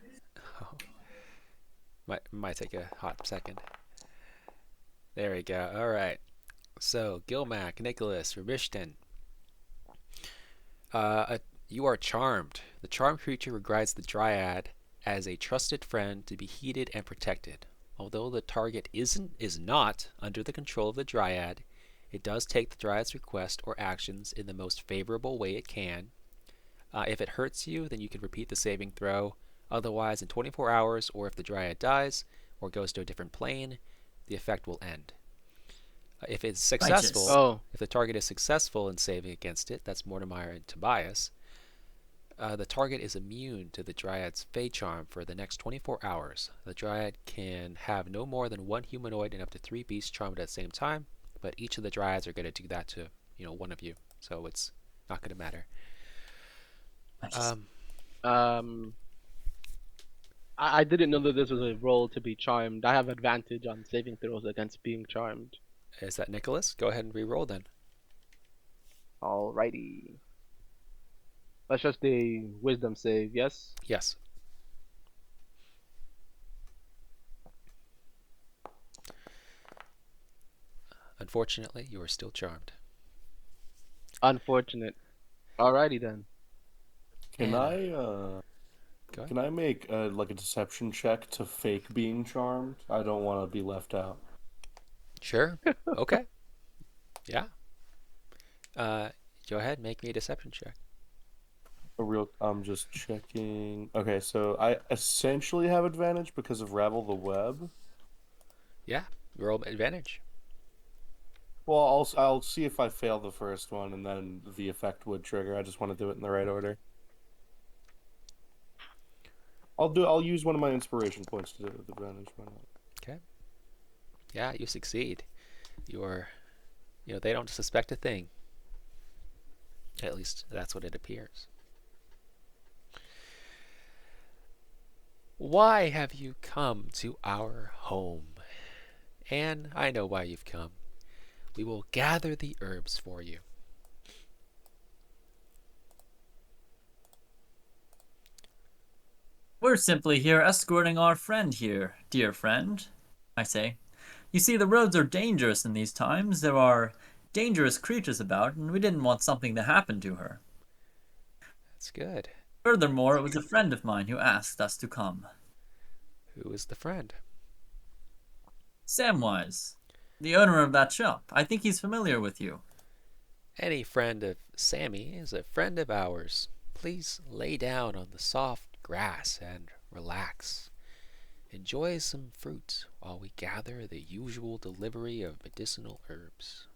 Oh. Might take a hot second. There we go. All right. So, Gilmac, Nicholas, Rabishton. You are charmed. The charmed creature regards the Dryad as a trusted friend to be heeded and protected. Although the target is not under the control of the Dryad, it does take the Dryad's request or actions in the most favorable way it can. If it hurts you, then you can repeat the saving throw. Otherwise, in 24 hours, or if the Dryad dies or goes to a different plane, the effect will end. If it's successful, Oh. if the target is successful in saving against it, that's Mortimer and Tobias, the target is immune to the Dryad's Fey Charm for the next 24 hours. The Dryad can have no more than one humanoid and up to 3 beasts charmed at the same time, but each of the Dryads are going to do that to, one of you, so it's not going to matter. I didn't know that this was a roll to be charmed. I have advantage on saving throws against being charmed. Is that Nicholas? Go ahead and re-roll then. Alrighty. That's just a wisdom save, yes? Yes. Unfortunately, you are still charmed. Unfortunate. Alrighty then. Can And, I make like a deception check to fake being charmed? I don't want to be left out. Sure. Okay. Yeah. Go ahead, make me a deception check. I'm just checking. Okay, so I essentially have advantage because of Ravel the Web. Yeah, roll advantage. Well, I'll see if I fail the first one, and then the effect would trigger. I just want to do it in the right order. I'll use one of my inspiration points to do it with advantage. Why not? Okay. Yeah, you succeed. They don't suspect a thing. At least that's what it appears. Why have you come to our home? And I know why you've come. We will gather the herbs for you. We're simply here escorting our friend here, dear friend, I say. You see, the roads are dangerous in these times. There are dangerous creatures about, and we didn't want something to happen to her. That's good. Furthermore, it was a friend of mine who asked us to come. Who is the friend? Samwise, the owner of that shop. I think he's familiar with you. Any friend of Sammy is a friend of ours. Please lay down on the soft grass and relax. Enjoy some fruit while we gather the usual delivery of medicinal herbs.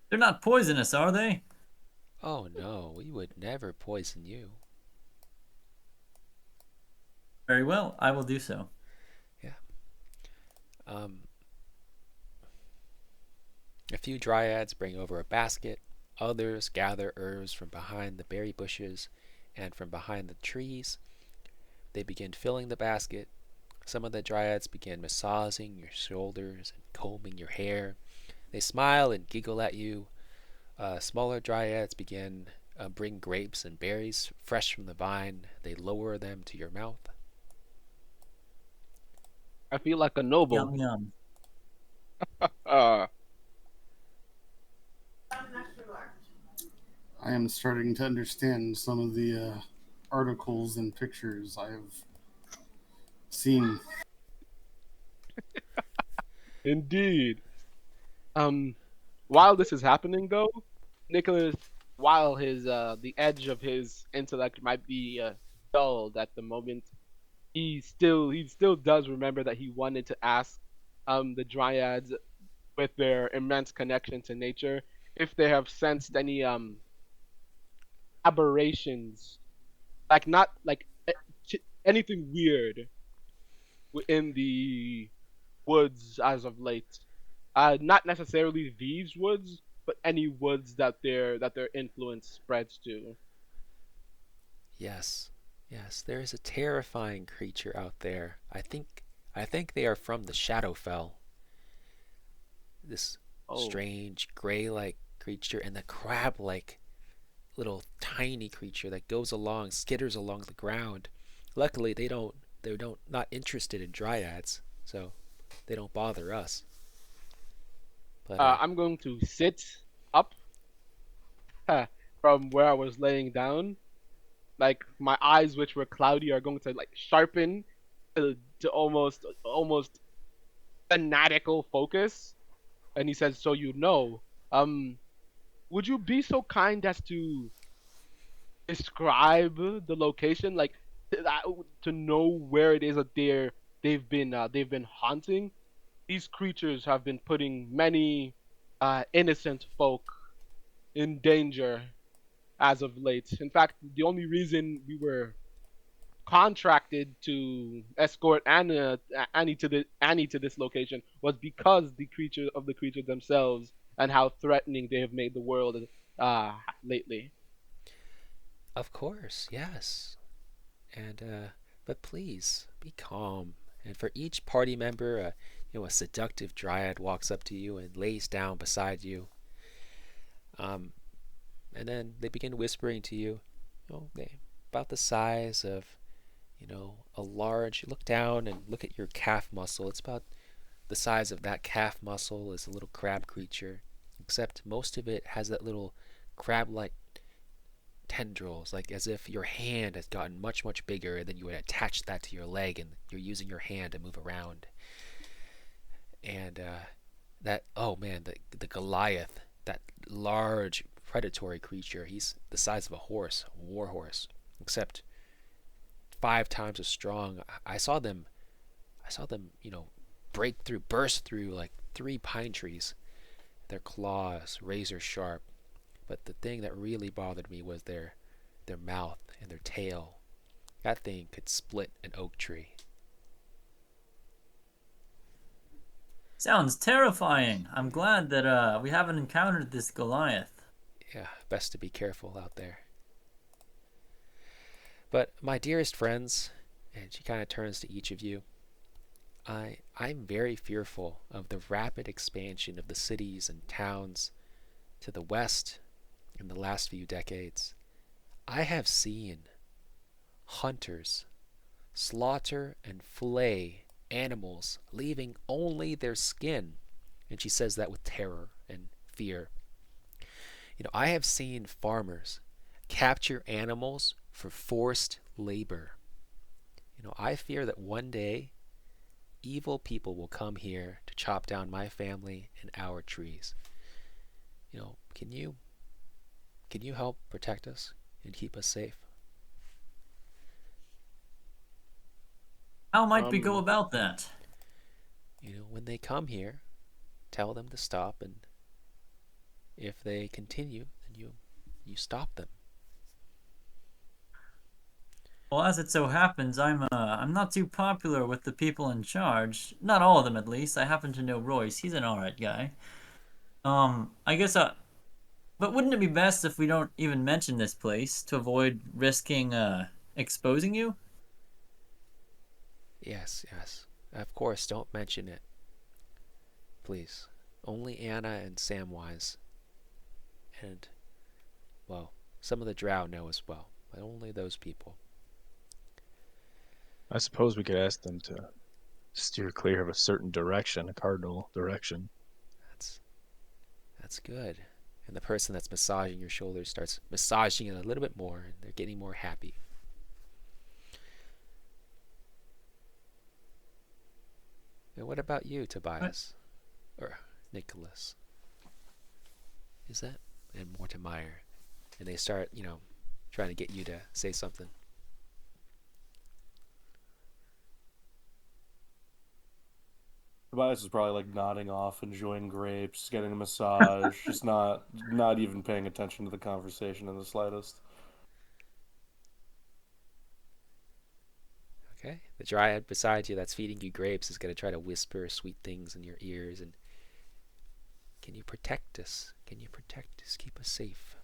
They're not poisonous, are they? Oh no, we would never poison you. Very well, I will do so. Yeah. A few Dryads bring over a basket. Others gather herbs from behind the berry bushes and from behind the trees. They begin filling the basket. Some of the Dryads begin massaging your shoulders and combing your hair. They smile and giggle at you. Smaller Dryads begin bring grapes and berries fresh from the vine. They lower them to your mouth. I feel like a noble. Yum yum. I am starting to understand some of the articles and pictures I have seen. Indeed. While this is happening though, Nicholas, while his the edge of his intellect might be dulled at the moment, he still does remember that he wanted to ask the Dryads, with their immense connection to nature, if they have sensed any aberrations, like not like anything weird in the woods as of late. Not necessarily these woods, but any woods that their influence spreads to. Yes, yes, there is a terrifying creature out there. I think they are from the Shadowfell. This Oh, strange gray-like creature and the crab-like little tiny creature that goes along, skitters along the ground. Luckily, they don't not interested in dryads, so they don't bother us. But I'm going to sit up from where I was laying down. Like my eyes, which were cloudy, are going to like sharpen to almost fanatical focus. And he says, "So um, would you be so kind as to describe the location, like to know where it is that they've been haunting? These creatures have been putting many innocent folk in danger as of late. In fact, the only reason we were contracted to escort Annie to this location was because the creatures themselves and how threatening they have made the world uh, lately." of course, yes. And but please be calm. And for each party member, a seductive dryad walks up to you and lays down beside you. Um, and then they begin whispering to you, about the size of, a large. You look down and look at your calf muscle. It's about the size of that calf muscle is a little crab creature, except most of it has that little crab-like tendrils, like as if your hand has gotten much, much bigger, and then you would attach that to your leg, and you're using your hand to move around. And oh man, the Goliath, that large predatory creature, he's the size of a horse, a war horse, except 5 times as strong. I saw them, burst through like 3 pine trees. Their claws, razor sharp. But the thing that really bothered me was their mouth and their tail. That thing could split an oak tree. Sounds terrifying. I'm glad that we haven't encountered this Goliath. Yeah, best to be careful out there. But my dearest friends, and she kind of turns to each of you, I'm very fearful of the rapid expansion of the cities and towns to the west in the last few decades. I have seen hunters slaughter and flay animals, leaving only their skin. And she says that with terror and fear. I have seen farmers capture animals for forced labor. I fear that one day evil people will come here to chop down my family and our trees. Can you help protect us and keep us safe? How might we go Um, about that? When they come here, tell them to stop, and if they continue, then you stop them. Well, as it so happens, I'm not too popular with the people in charge. Not all of them, at least. I happen to know Royce. He's an alright guy. I guess but wouldn't it be best if we don't even mention this place to avoid risking exposing you? Yes, yes. Of course, don't mention it. Please. Only Anna and Samwise. And, well, some of the drow know as well. But only those people. I suppose we could ask them to steer clear of a certain direction, a cardinal direction. That's that's good. And the person that's massaging your shoulders starts massaging it a little bit more, and they're getting more happy. And what about you, But Tobias? Or Nicholas? Is that and Mortimer, and they start, trying to get you to say something. Tobias is probably like nodding off, enjoying grapes, getting a massage, just not even paying attention to the conversation in the slightest. Okay? The Dryad beside you that's feeding you grapes is going to try to whisper sweet things in your ears and, can you protect us? Can you protect us? Keep us safe.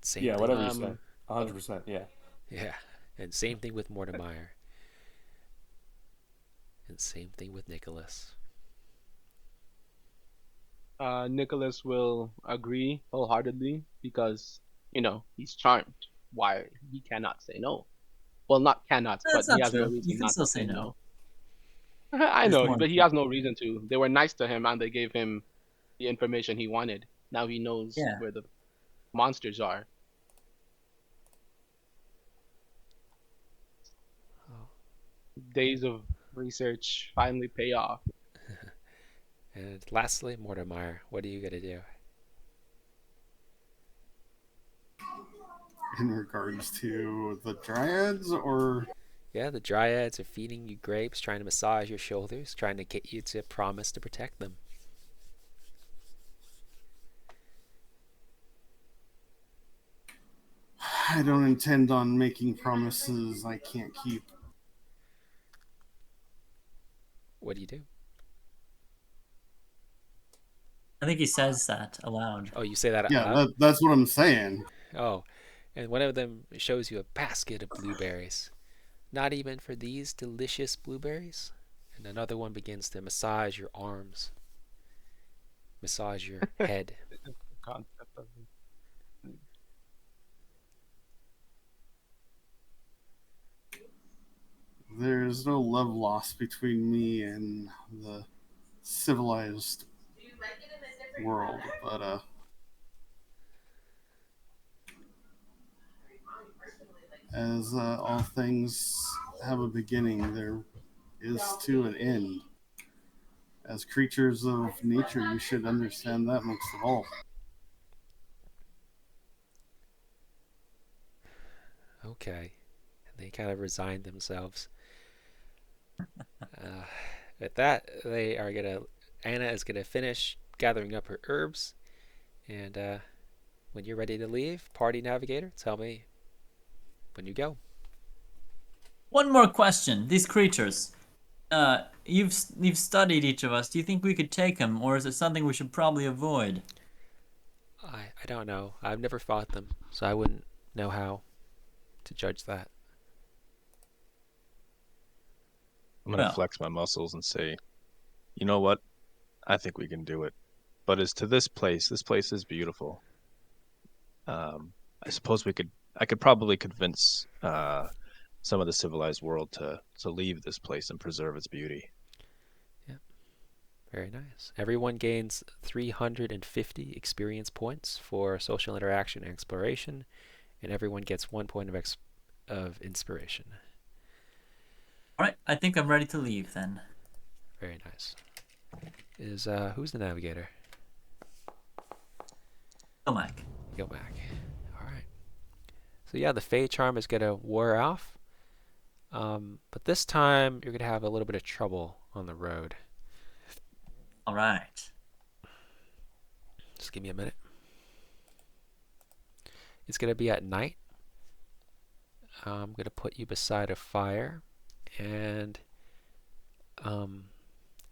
Same Yeah, thing. whatever you say. 100%, yeah. Yeah. And same thing with Mortimer. And same thing with Nicholas. Nicholas will agree wholeheartedly because, he's charmed. Why he cannot say no. Well, not cannot, That's but he not has no true. You reason can not still to say say no. no. I Just know, more but he has no reason to. They were nice to him and they gave him the information he wanted. Now he knows Yeah. where the monsters are. Oh. Days of research finally pay off. And lastly, Mortimer, what are you going to do? In regards to the dryads, or Yeah, the Dryads are feeding you grapes, trying to massage your shoulders, trying to get you to promise to protect them. I don't intend on making promises I can't keep. What do you do? I think he says that aloud. Oh, you say that out Yeah, loud? that's what I'm saying. Oh, and one of them shows you a basket of blueberries. Not even for these delicious blueberries? And another one begins to massage your arms, massage your head. The concept of it. There's no love lost between me and the civilized world, but as all things have a beginning, there is to an end. As creatures of nature, you should understand that most of all. Okay. And they kind of resign themselves. Uh, with that, Anna is gonna finish gathering up her herbs, and when you're ready to leave, party navigator, tell me when you go. One more question. These creatures. You've studied each of us. Do you think we could take them, or is it something we should probably avoid? I don't know. I've never fought them, so I wouldn't know how to judge that. I'm gonna Well, flex my muscles and say, you know what? I think we can do it. But as to this place is beautiful. I suppose I could probably convince some of the civilized world to leave this place and preserve its beauty. Yeah, very nice. Everyone gains 350 experience points for social interaction and exploration, and everyone gets 1 point of inspiration. all right. I think I'm ready to leave then. Very nice. Who's the navigator? Tomac. Go back. All right. So yeah, the Fey charm is gonna wear off, but this time you're gonna have a little bit of trouble on the road. All right. Just give me a minute. It's gonna be at night. I'm gonna put you beside a fire, and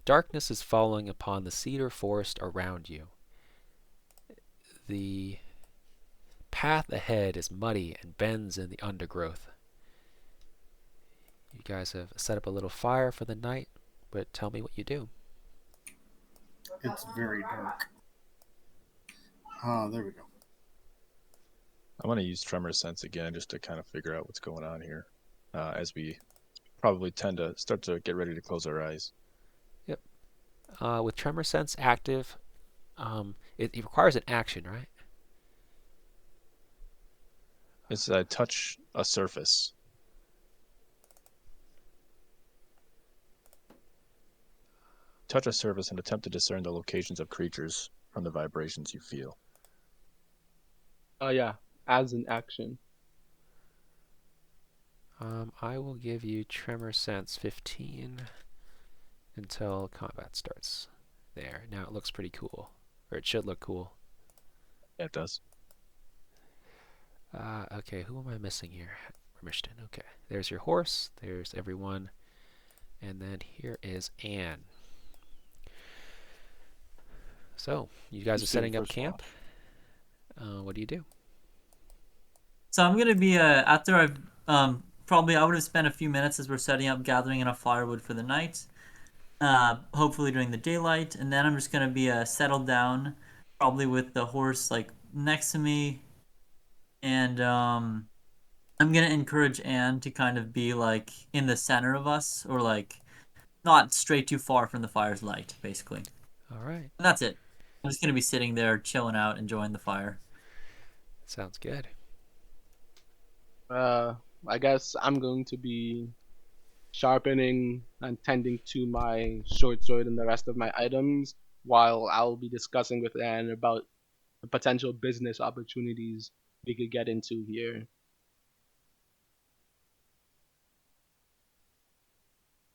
darkness is falling upon the cedar forest around you. The path ahead is muddy and bends in the undergrowth. You guys have set up a little fire for the night, but tell me what you do. It's very dark. Ah, there we go. I want to use tremor sense again just to kind of figure out what's going on here, as we probably tend to start to get ready to close our eyes. Yep. With tremor sense active, it requires an action, right? It's touch a surface. touch a surface and attempt to discern the locations of creatures from the vibrations you feel. Yeah, as an action. I will give you Tremor Sense 15 until combat starts. There. Now it looks pretty cool. Or it should look cool. Yeah, it does. Okay, who am I missing here? Remishton. Okay. There's your horse. There's everyone. And then here is Anne. So, you guys are setting up camp. What do you do? So I'm gonna be after I've probably I would have spent a few minutes as we're setting up, gathering enough firewood for the night. Hopefully during the daylight, and then I'm just gonna be settled down, probably with the horse like next to me, and I'm gonna encourage Anne to kind of be like in the center of us, or like not straight too far from the fire's light, basically. All right. And that's it. I'm just gonna be sitting there, chilling out, enjoying the fire. Sounds good. I guess I'm going to be sharpening and tending to my short sword and the rest of my items, while I'll be discussing with Anne about the potential business opportunities we could get into here.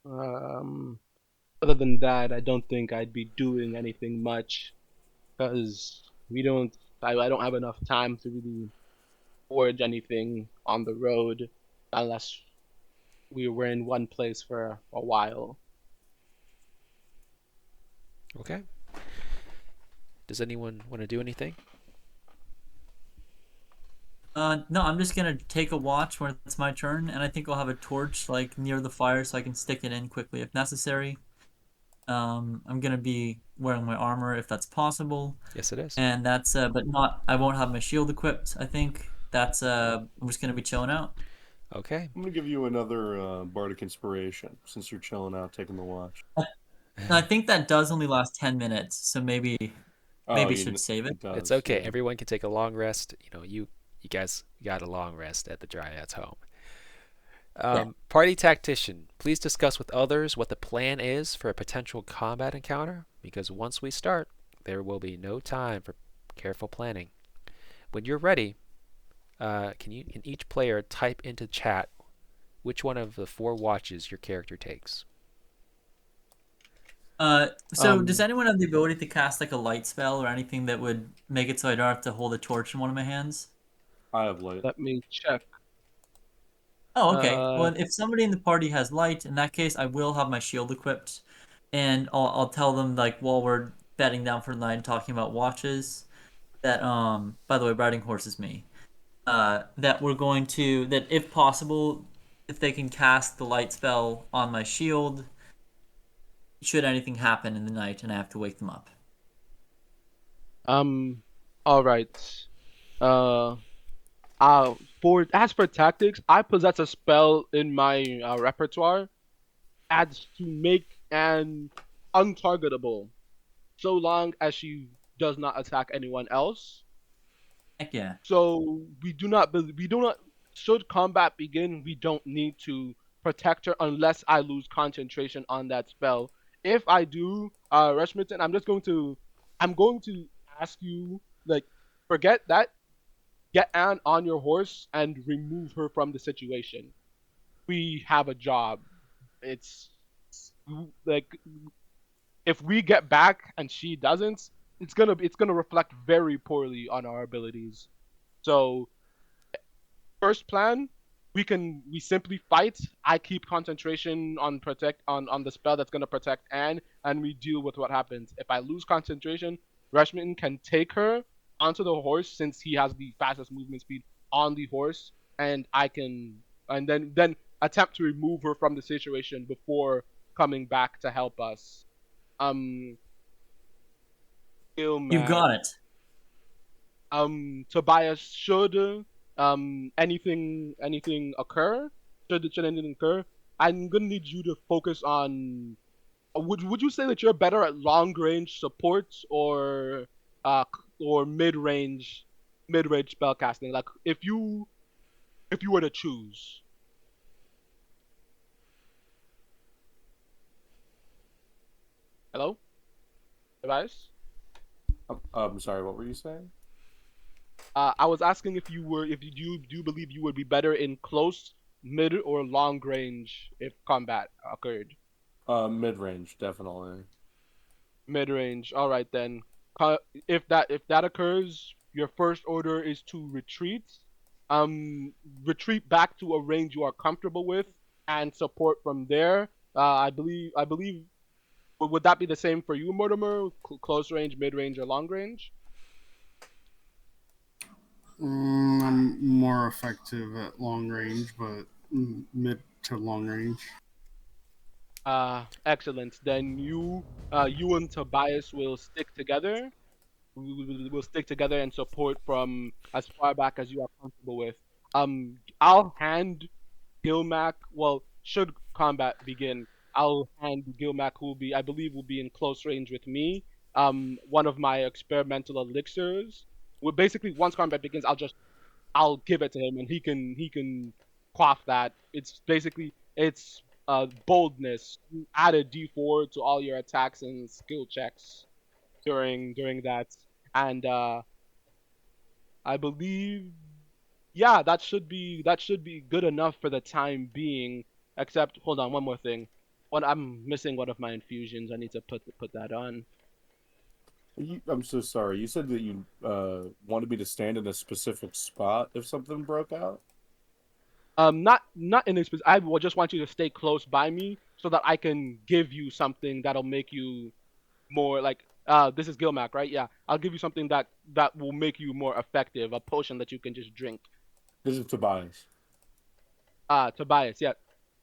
Um, Other than that, I don't think I'd be doing anything much because I don't have enough time to really forge anything on the road unless we were in one place for a while. Okay. Does anyone want to do anything? No, I'm just gonna take a watch when it's my turn, and I think I'll have a torch like near the fire so I can stick it in quickly if necessary. I'm gonna be wearing my armor if that's possible, Yes, it is. and that's but not. I won't have my shield equipped. I think that's I'm just gonna be chilling out. Okay. I'm gonna give you another bardic inspiration since you're chilling out, taking the watch. I think that does only last 10 minutes, so Oh, should save it. it does. It's okay. Yeah. Everyone can take a long rest. You guys got a long rest at the Dryad's home. Party tactician, please discuss with others what the plan is for a potential combat encounter, because once we start, there will be no time for careful planning. When you're ready, can each player type into chat which one of the 4 watches your character takes? So does Um, anyone have the ability to cast like a light spell or anything that would make it so I don't have to hold a torch in one of my hands? I have light. Let me check. Oh, okay. Uh, Well, if somebody in the party has light, in that case, I will have my shield equipped, and I'll tell them like while we're bedding down for the night and talking about watches that by the way, riding horse is me. That we're going to that if possible, if they can cast the light spell on my shield, should anything happen in the night and I have to wake them up. um, all right. Uh, for as for tactics, I possess a spell in my repertoire adds to make an untargetable so long as she does not attack anyone else. Heck yeah. So we do not should combat begin, we don't need to protect her unless I lose concentration on that spell. If I do, Reshmitten, I'm going to ask you like forget that, get Anne on your horse and remove her from the situation. We have a job. It's like if we get back and she doesn't, it's gonna reflect very poorly on our abilities. So first plan, we simply fight. I keep concentration on on the spell that's gonna protect Anne, and we deal with what happens. If I lose concentration, Rashmitten can take her onto the horse since he has the fastest movement speed on the horse, and I can and then attempt to remove her from the situation before coming back to help us. Um, You've got it. Tobias, should anything occur, should anything occur, I'm gonna need you to focus on. Would you say that you're better at long range support uh or mid range spell casting? Like if you were to choose. Hello, Tobias. I'm sorry. What were you saying? I was asking if you do believe you would be better in close, mid, or long range if combat occurred. Mid range, definitely. Mid range. All right then. Co- if that occurs, your first order is to retreat. Um, Retreat back to a range you are comfortable with and support from there. I believe. Would that be the same for you, Mortimer? Close range, mid range, or long range? I'm more effective at long range, but mid to long range. Excellent. Then you and Tobias will stick together. We will stick together and support from as far back as you are comfortable with. I'll hand Gilmac. Well, should combat begin, I'll hand Gilmac, who I believe, will be in close range with me. One of my experimental elixirs. Well, basically, once combat begins, I'll give it to him, and he can quaff that. It's basically boldness. You add a D4 to all your attacks and skill checks during that, and I believe, yeah, that should be good enough for the time being. Except, hold on, one more thing. I'm missing one of my infusions. I need to put that on. I'm so sorry. You said that you wanted me to stand in a specific spot if something broke out. Not in this. I will just want you to stay close by me so that I can give you something that'll make you more like. This is Gilmac, right? Yeah, I'll give you something that will make you more effective. A potion that you can just drink. This is Tobias. Tobias, yeah.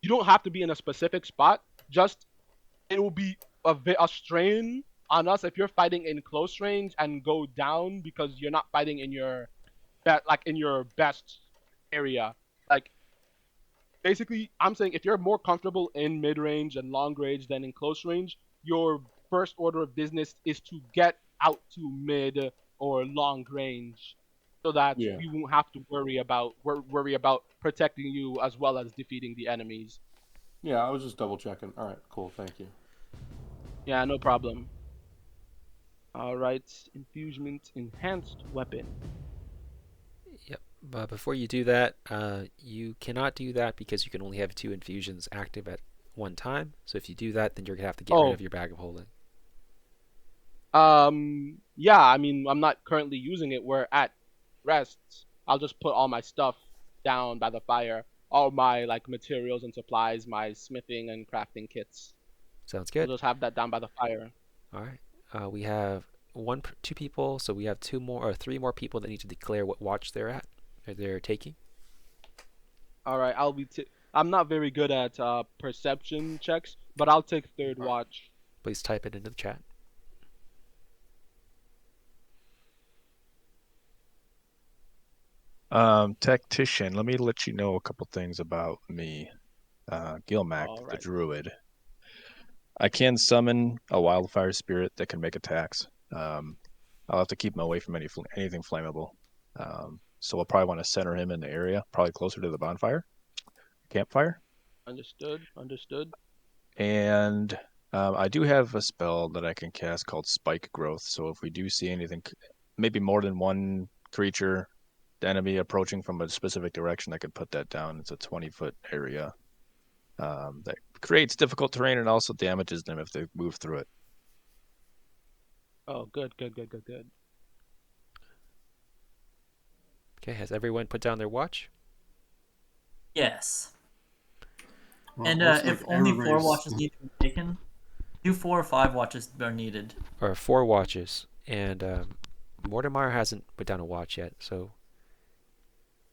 You don't have to be in a specific spot. Just it will be a strain on us if you're fighting in close range and go down because you're not fighting in your in your best area. Like basically, I'm saying if you're more comfortable in mid range and long range than in close range, your first order of business is to get out to mid or long range, so that Yeah. we won't have to worry about protecting you as well as defeating the enemies. Yeah, I was just double checking. All right, cool. Thank you. Yeah, no problem. All right, infusement enhanced weapon. Yep. But before you do that, you cannot do that because you can only have 2 infusions active at one time. So if you do that, then you're gonna have to get rid Oh, of your bag of holding. yeah. I mean, I'm not currently using it. We're at rest. I'll just put all my stuff down by the fire. All my like materials and supplies, my smithing and crafting kits. Sounds I'll good. just have that down by the fire. All right. We have 2 people, so we have 2 more or 3 more people that need to declare what watch they're at or they're taking. All right, I'm not very good at perception checks, but I'll take third watch. Please type it into the chat. Tactician, let me let you know a couple things about me. Gilmac, All the right. druid. I can summon a wildfire spirit that can make attacks. I'll have to keep him away from anything flammable. So we'll probably want to center him in the area, probably closer to the campfire. Understood. Understood. And I do have a spell that I can cast called Spike Growth. So if we do see anything, maybe more than one creature, the enemy approaching from a specific direction, I could put that down. It's a 20-foot area that creates difficult terrain and also damages them if they move through it. Oh, good, good, good, good, good. Okay, has everyone put down their watch? Yes. Well, And it looks if like only 4 everybody's. watches need to be taken, do 4 or 5 watches are needed. Or 4 watches, and Mortimer hasn't put down a watch yet, so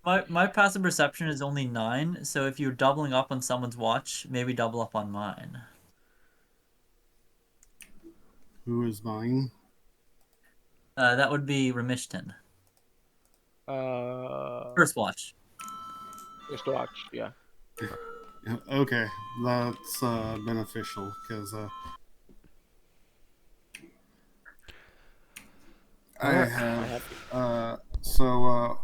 My passive perception is only 9, so if you're doubling up on someone's watch, maybe double up on mine. Who is mine? That would be Remishton. First watch. First watch. Yeah. Yeah, okay, that's beneficial because I Alright. have. So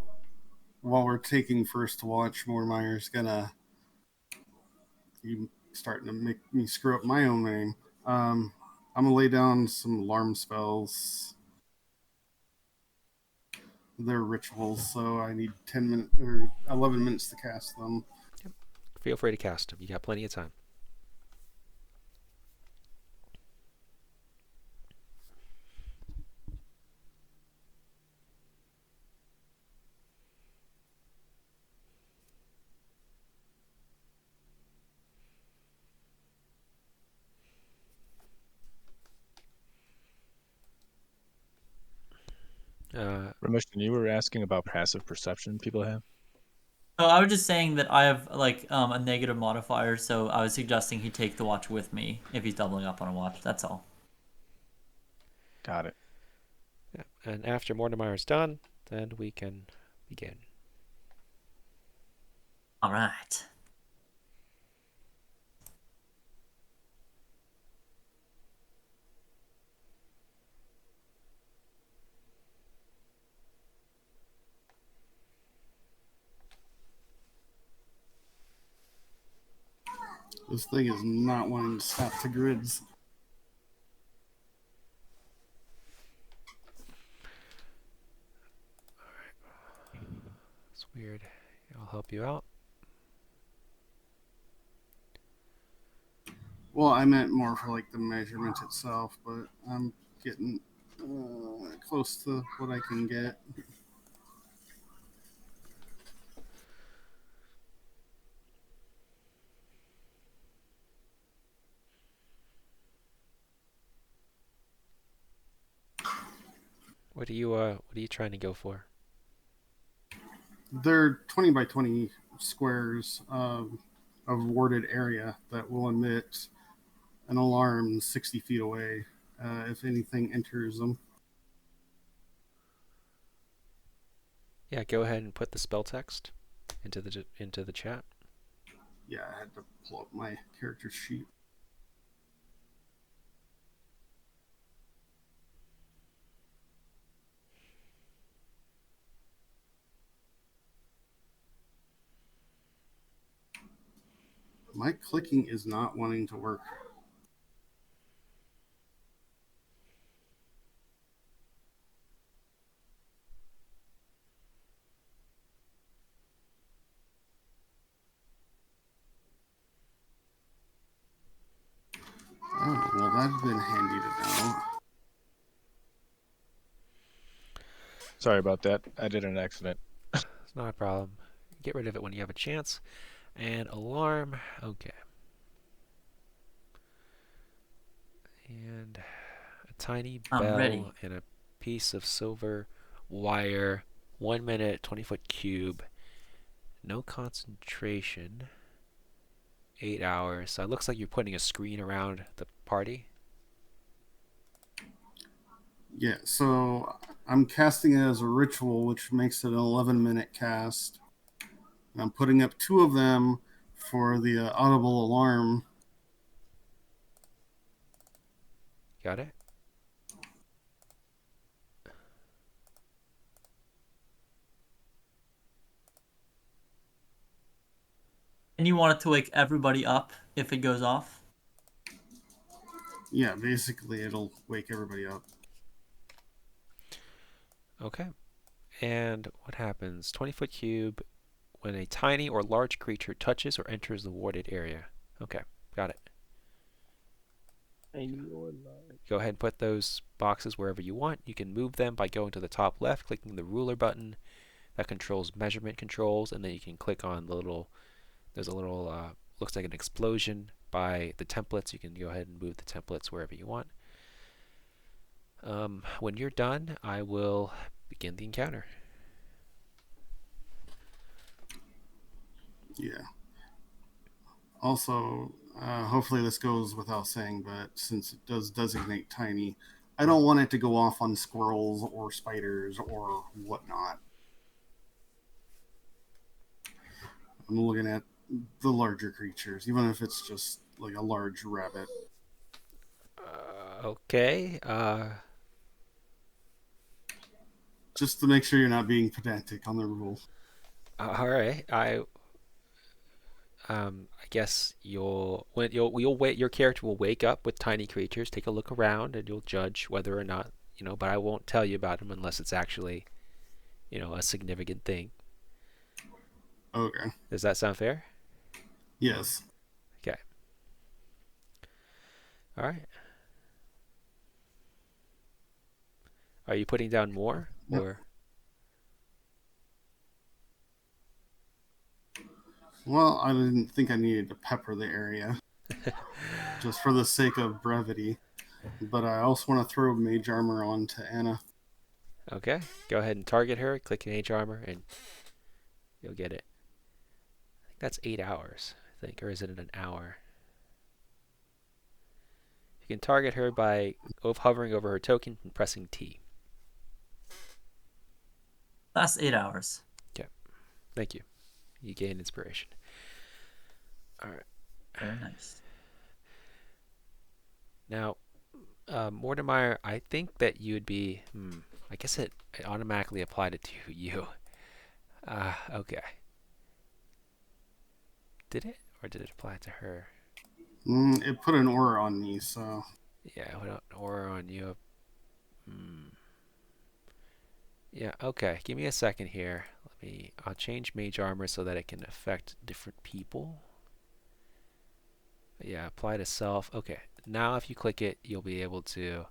while we're taking first watch, Mormeyer's gonna. You starting to make me screw up my own name. I'm gonna lay down some alarm spells. They're rituals, so I need 10 minutes or 11 minutes to cast them. Yep. Feel free to cast them. You got plenty of time. Remission, you were asking about passive perception people have? So I was just saying that I have like a negative modifier, so I was suggesting he take the watch with me if he's doubling up on a watch. That's all. Got it. Yeah. And after Mortimer's done, then we can begin. All right. This thing is not wanting to snap to grids. It's weird. I'll help you out. Well, I meant more for like the measurement itself, but I'm getting close to what I can get. What are you trying to go for? They're 20 by 20 squares of warded area that will emit an alarm 60 feet away if anything enters them. Yeah, go ahead and put the spell text into the chat. Yeah, I had to pull up my character sheet. My clicking is not wanting to work. Oh, well, that's been handy to know. Sorry about that. I did an accident. It's not a problem. Get rid of it when you have a chance. And alarm. Okay. And a tiny I'm ready. bell and a piece of silver wire. 1 minute, 20-foot cube. No concentration. 8 hours. So it looks like you're putting a screen around the party. Yeah, so I'm casting it as a ritual, which makes it an 11-minute cast. And I'm putting up 2 of them for the audible alarm. Got it? And you want it to wake everybody up if it goes off? Yeah, basically it'll wake everybody up. Okay. And what happens? 20-foot cube when a tiny or large creature touches or enters the warded area. Okay, got it. Go ahead and put those boxes wherever you want. You can move them by going to the top left, clicking the ruler button that controls measurement controls, and then you can click on the little, there's a little, looks like an explosion by the templates. You can go ahead and move the templates wherever you want. When you're done, I will begin the encounter. Yeah. Also, hopefully this goes without saying, but since it does designate tiny, I don't want it to go off on squirrels or spiders or whatnot. I'm looking at the larger creatures, even if it's just like a large rabbit. Okay. Just to make sure you're not being pedantic on the rule. All right. I guess you'll wait. Your character will wake up with tiny creatures, take a look around, and you'll judge whether or not But I won't tell you about them unless it's actually a significant thing. Okay. Does that sound fair? Yes. Okay. All right. Are you putting down more Yep. or? Well, I didn't think I needed to pepper the area just for the sake of brevity. But I also want to throw mage armor on to Anna. Okay. Go ahead and target her. Click mage armor, and you'll get it. I think that's 8 hours. I think, or is it an hour? You can target her by hovering over her token and pressing T. That's 8 hours. Okay. Thank you. You gain inspiration. All right. Very nice. Now, Mortimer, I think that you'd be. I guess it automatically applied it to you. Okay. Did it, or did it apply to her? It put an aura on me, so. Yeah, put an aura on you. Yeah. Okay. Give me a second here. I'll change mage armor so that it can affect different people. Yeah. Apply to self. Okay. Now, if you click it, you'll be able to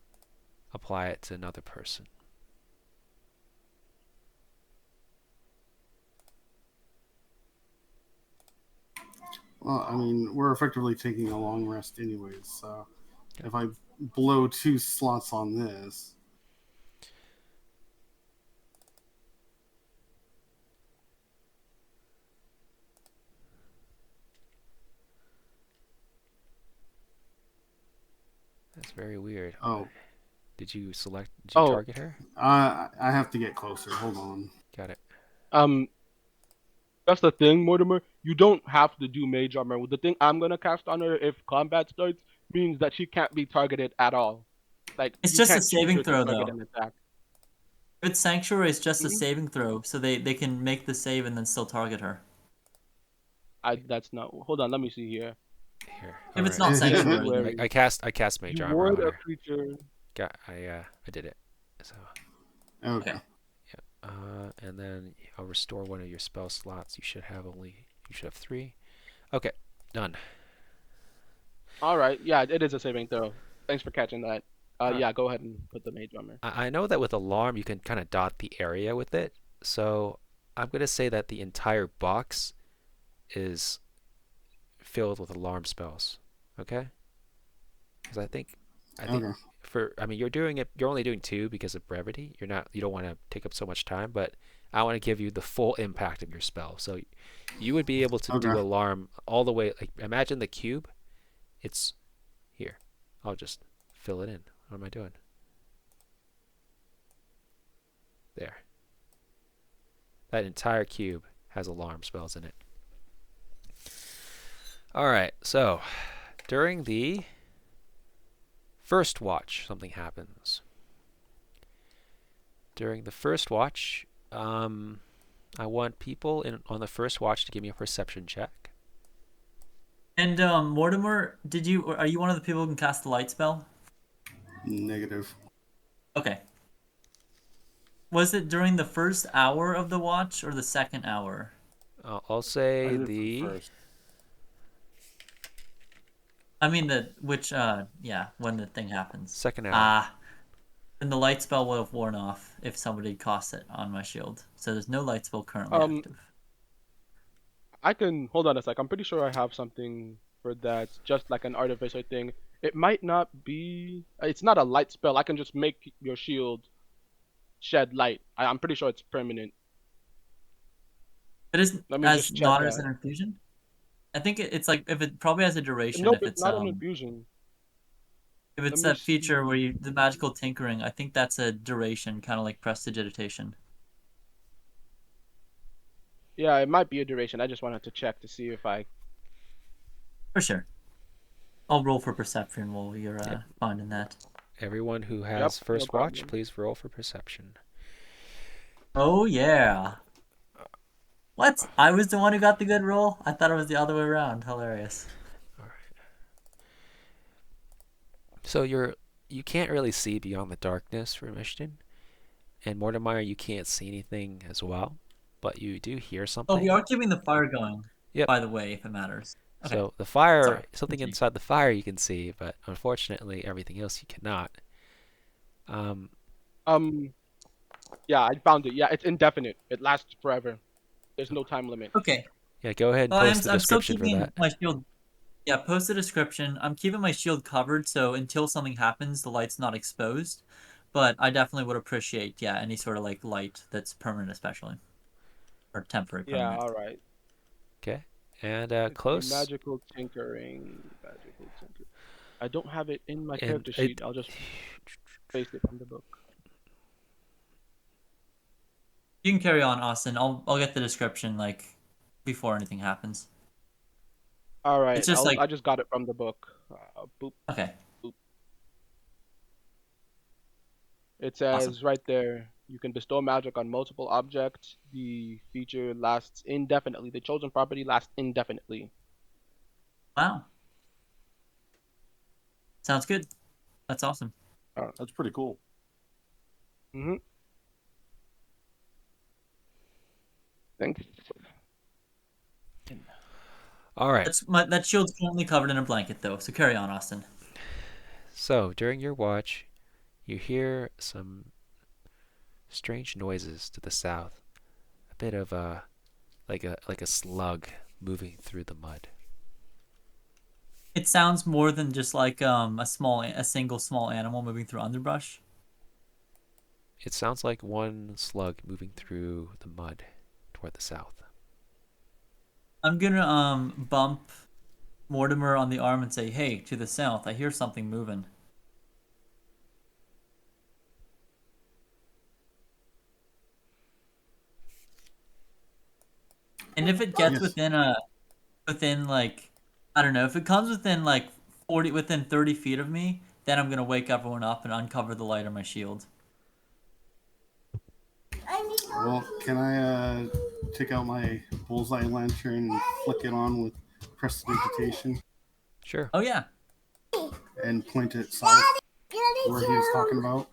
apply it to another person. Well, I mean, we're effectively taking a long rest anyways, so if I blow 2 slots on this. That's very weird. Oh. Did you target her? I have to get closer. Hold on. Got it. That's the thing, Mortimer. You don't have to do mage armor. The thing I'm gonna cast on her if combat starts means that she can't be targeted at all. Like It's you just a can't choose saving her to throw, target though. an attack. If it's Sanctuary, it's just a Mhm. saving throw, so they can make the save and then still target her. That's not. Hold on, let me see here. Here. If it's All not right. Sanctuary, then. Sanctuary. I cast mage You armor ward on a her. creature. I did it. So. Okay. And then I'll restore one of your spell slots. You should have 3. Okay, done. All right. Yeah, it is a saving throw. Thanks for catching that. Alright. Yeah, go ahead and put the mage armor. I know that with alarm you can kind of dot the area with it, so I'm gonna say that the entire box is filled with alarm spells. Okay? Because I think Okay. you're only doing 2 because of brevity. You don't want to take up so much time, but I want to give you the full impact of your spell. So you would be able to do Okay. alarm all the way. Like imagine the cube. It's here. I'll just fill it in. What am I doing? There. That entire cube has alarm spells in it. All right. So during the first watch, something happens. During the first watch, I want people on the first watch to give me a perception check. And Mortimer, are you one of the people who can cast the light spell? Negative. Okay. Was it during the first hour of the watch or the second hour? I'll say I did the first. I mean when the thing happens. second hour. Then the light spell would have worn off if somebody casts it on my shield. So there's no light spell currently active. I can hold on a sec. I'm pretty sure I have something for that. It's just like an artificer thing. It might not be. It's not a light spell. I can just make your shield shed light. I'm pretty sure it's permanent. It is Let me just check not as that. an infusion. I think it's like if it probably has a duration. Nope, If it's not an infusion. if Let it's me that feature where see. the magical tinkering, I think that's a duration, kind of like prestidigitation. Yeah, it might be a duration. I just wanted to check to see if I. For sure. I'll roll for perception while you're finding that. Everyone who Yep, has no first watch, problem. please roll for perception. Oh yeah. What? I was the one who got the good roll? I thought it was the other way around. Hilarious. All right. So you can't really see beyond the darkness for Mission, and Mortimer, you can't see anything as well, but you do hear Oh, we something. are keeping the fire going, Yep. by the way, if it matters. Okay. So the fire, Sorry. something Continue. inside the fire you can see, but unfortunately everything else you cannot. Um, Um, yeah, I found it. Yeah, it's indefinite. It lasts forever. There's no time limit. Okay. yeah, go ahead and Well, post the I'm still description for keeping that. my shield. Yeah, post the description. I'm keeping my shield covered, so until something happens, the light's not exposed. But I definitely would appreciate, yeah, any sort of like light that's permanent, especially or temporary Yeah, permanent. all right. Okay, and Let's see, close, magical tinkering, magical tinker. I don't have it in my and character it. sheet. I'll just paste it from the book. You can carry on, Austin. I'll get the description like before anything happens. All It's right, just like I just got it from the book. Boop, okay. boop. It Awesome. says right there, you can bestow magic on multiple objects. The feature lasts indefinitely. The chosen property lasts indefinitely. Wow. Sounds good. That's awesome. That's pretty cool. Mm-hmm. Thanks. All right. That shield's currently covered in a blanket though, so carry on, Austin. So during your watch, you hear some strange noises to the south. A bit of a like a slug moving through the mud. It sounds more than just like a single small animal moving through underbrush. It sounds like one slug moving through the mud toward the south. I'm gonna bump Mortimer on the arm and say, "Hey, to the south, I hear something moving." And if it gets Yes. within like I don't know, if it comes within like 40 within 30 feet of me, then I'm gonna wake everyone up and uncover the light on my shield. Well, can I take out my bullseye lantern and flick it on with prestidigitation Sure. Oh yeah. and point it south where he was talking about?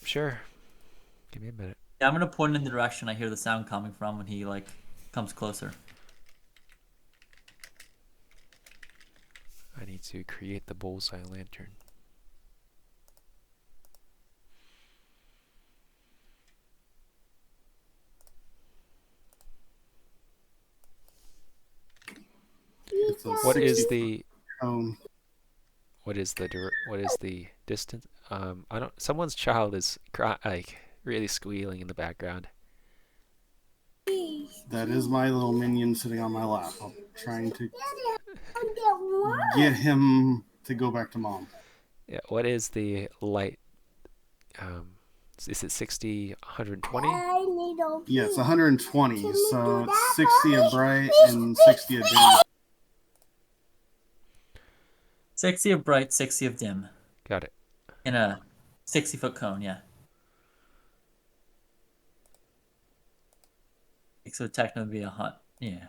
Sure. Give me a minute. Yeah, I'm gonna point in the direction I hear the sound coming from when he like comes closer. I need to create the bullseye lantern. It's a What is 60 the cone. what is the distance? I don't. Someone's child is like really squealing in the background. That is my little minion sitting on my lap. I'm trying to get him to go back to mom. Yeah. What is the light? Um, is it 60, 120? Yeah, it's 120, so it's 60 a bright and 60 a dim. 60 of bright, 60 of dim. Got it. In a 60-foot cone, yeah. So technically be a hut. Yeah.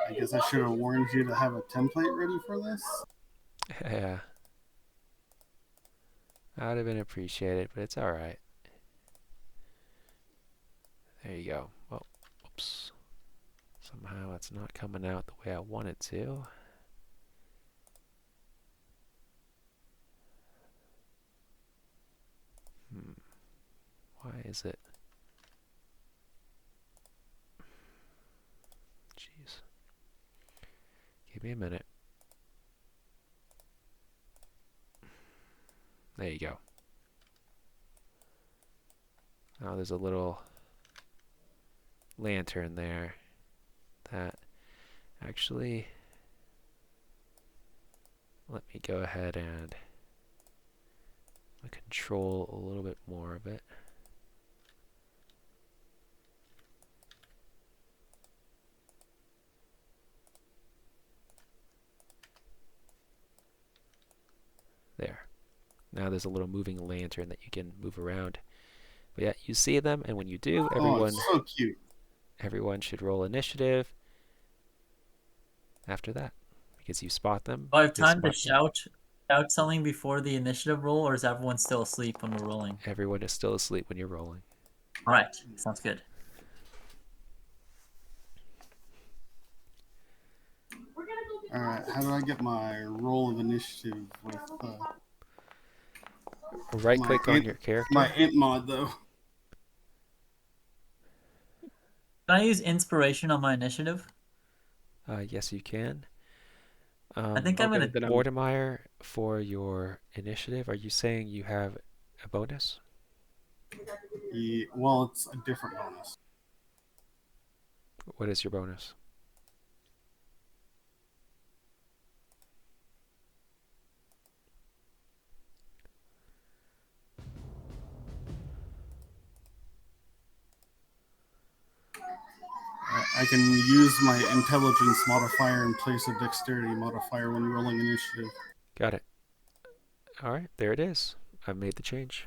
I guess I should have warned you to have a template ready for this. Yeah. That would have been appreciated, but it's all right. There you go. Well, oops. Somehow it's not coming out the way I want it to. Why is it? Jeez. Give me a minute. There you go. Oh, there's a little lantern there. That actually, let me go ahead and control a little bit more of it. There. Now there's a little moving lantern that you can move around. But yeah, you see them, and when you do, Oh, it's so cute. everyone should roll initiative after that. Because you spot them. Do I have they time to spot you. shout something before the initiative roll, or is everyone still asleep when we're rolling? Everyone is still asleep when you're rolling. All right, sounds good. Alright, how do I get my roll of initiative with Right click on your character. my int mod, though? Can I use inspiration on my initiative? Yes, you can. I think I'm Okay, gonna. then Mortimer, for your initiative, are you saying you have a bonus? Yeah, well, it's a different bonus. What is your bonus? I can use my intelligence modifier in place of dexterity modifier when rolling initiative. Got it. All right, there it is. I've made the change.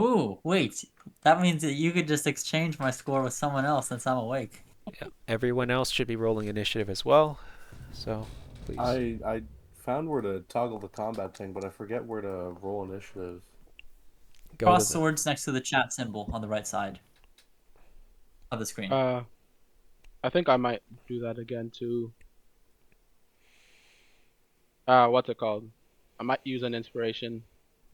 Ooh, wait. That means that you could just exchange my score with someone else since I'm awake. Yeah, everyone else should be rolling initiative as well. So, please. I found where to toggle the combat thing, but I forget where to roll initiative. Go Cross to swords next to the chat symbol on the right side of the screen. I think I might do that again too. What's it called? I might use an inspiration.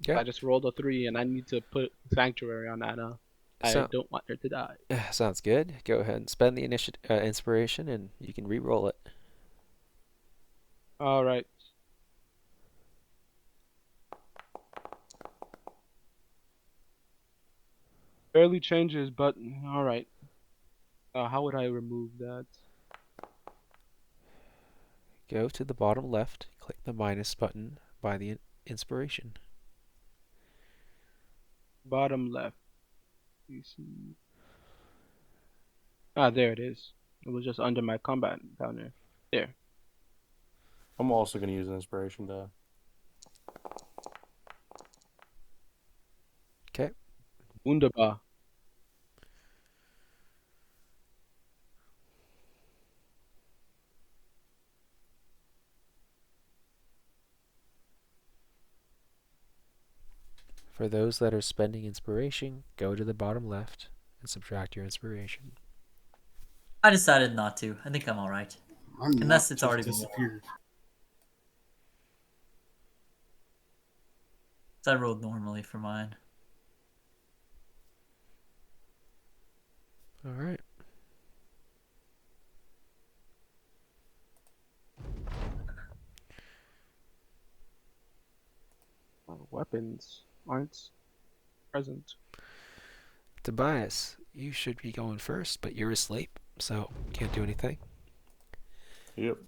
Yeah. I just rolled a 3 and I need to put sanctuary on Anna. I don't want her to die. Sounds good. Go ahead and spend the inspiration, and you can re-roll it. All right. Barely changes, but all right. How would I remove that? Go to the bottom left, click the minus button by the inspiration. Bottom left. You see. Ah, there it is. It was just under my combat down there. There. I'm also going to use an inspiration die. Okay. Wunderbar. For those that are spending inspiration, go to the bottom left and subtract your inspiration. I decided not to. I think I'm all right. Unless it's already disappeared. So I rolled normally for mine. All right. Weapons aren't present. Tobias, you should be going first, but you're asleep, so can't do anything. Yep.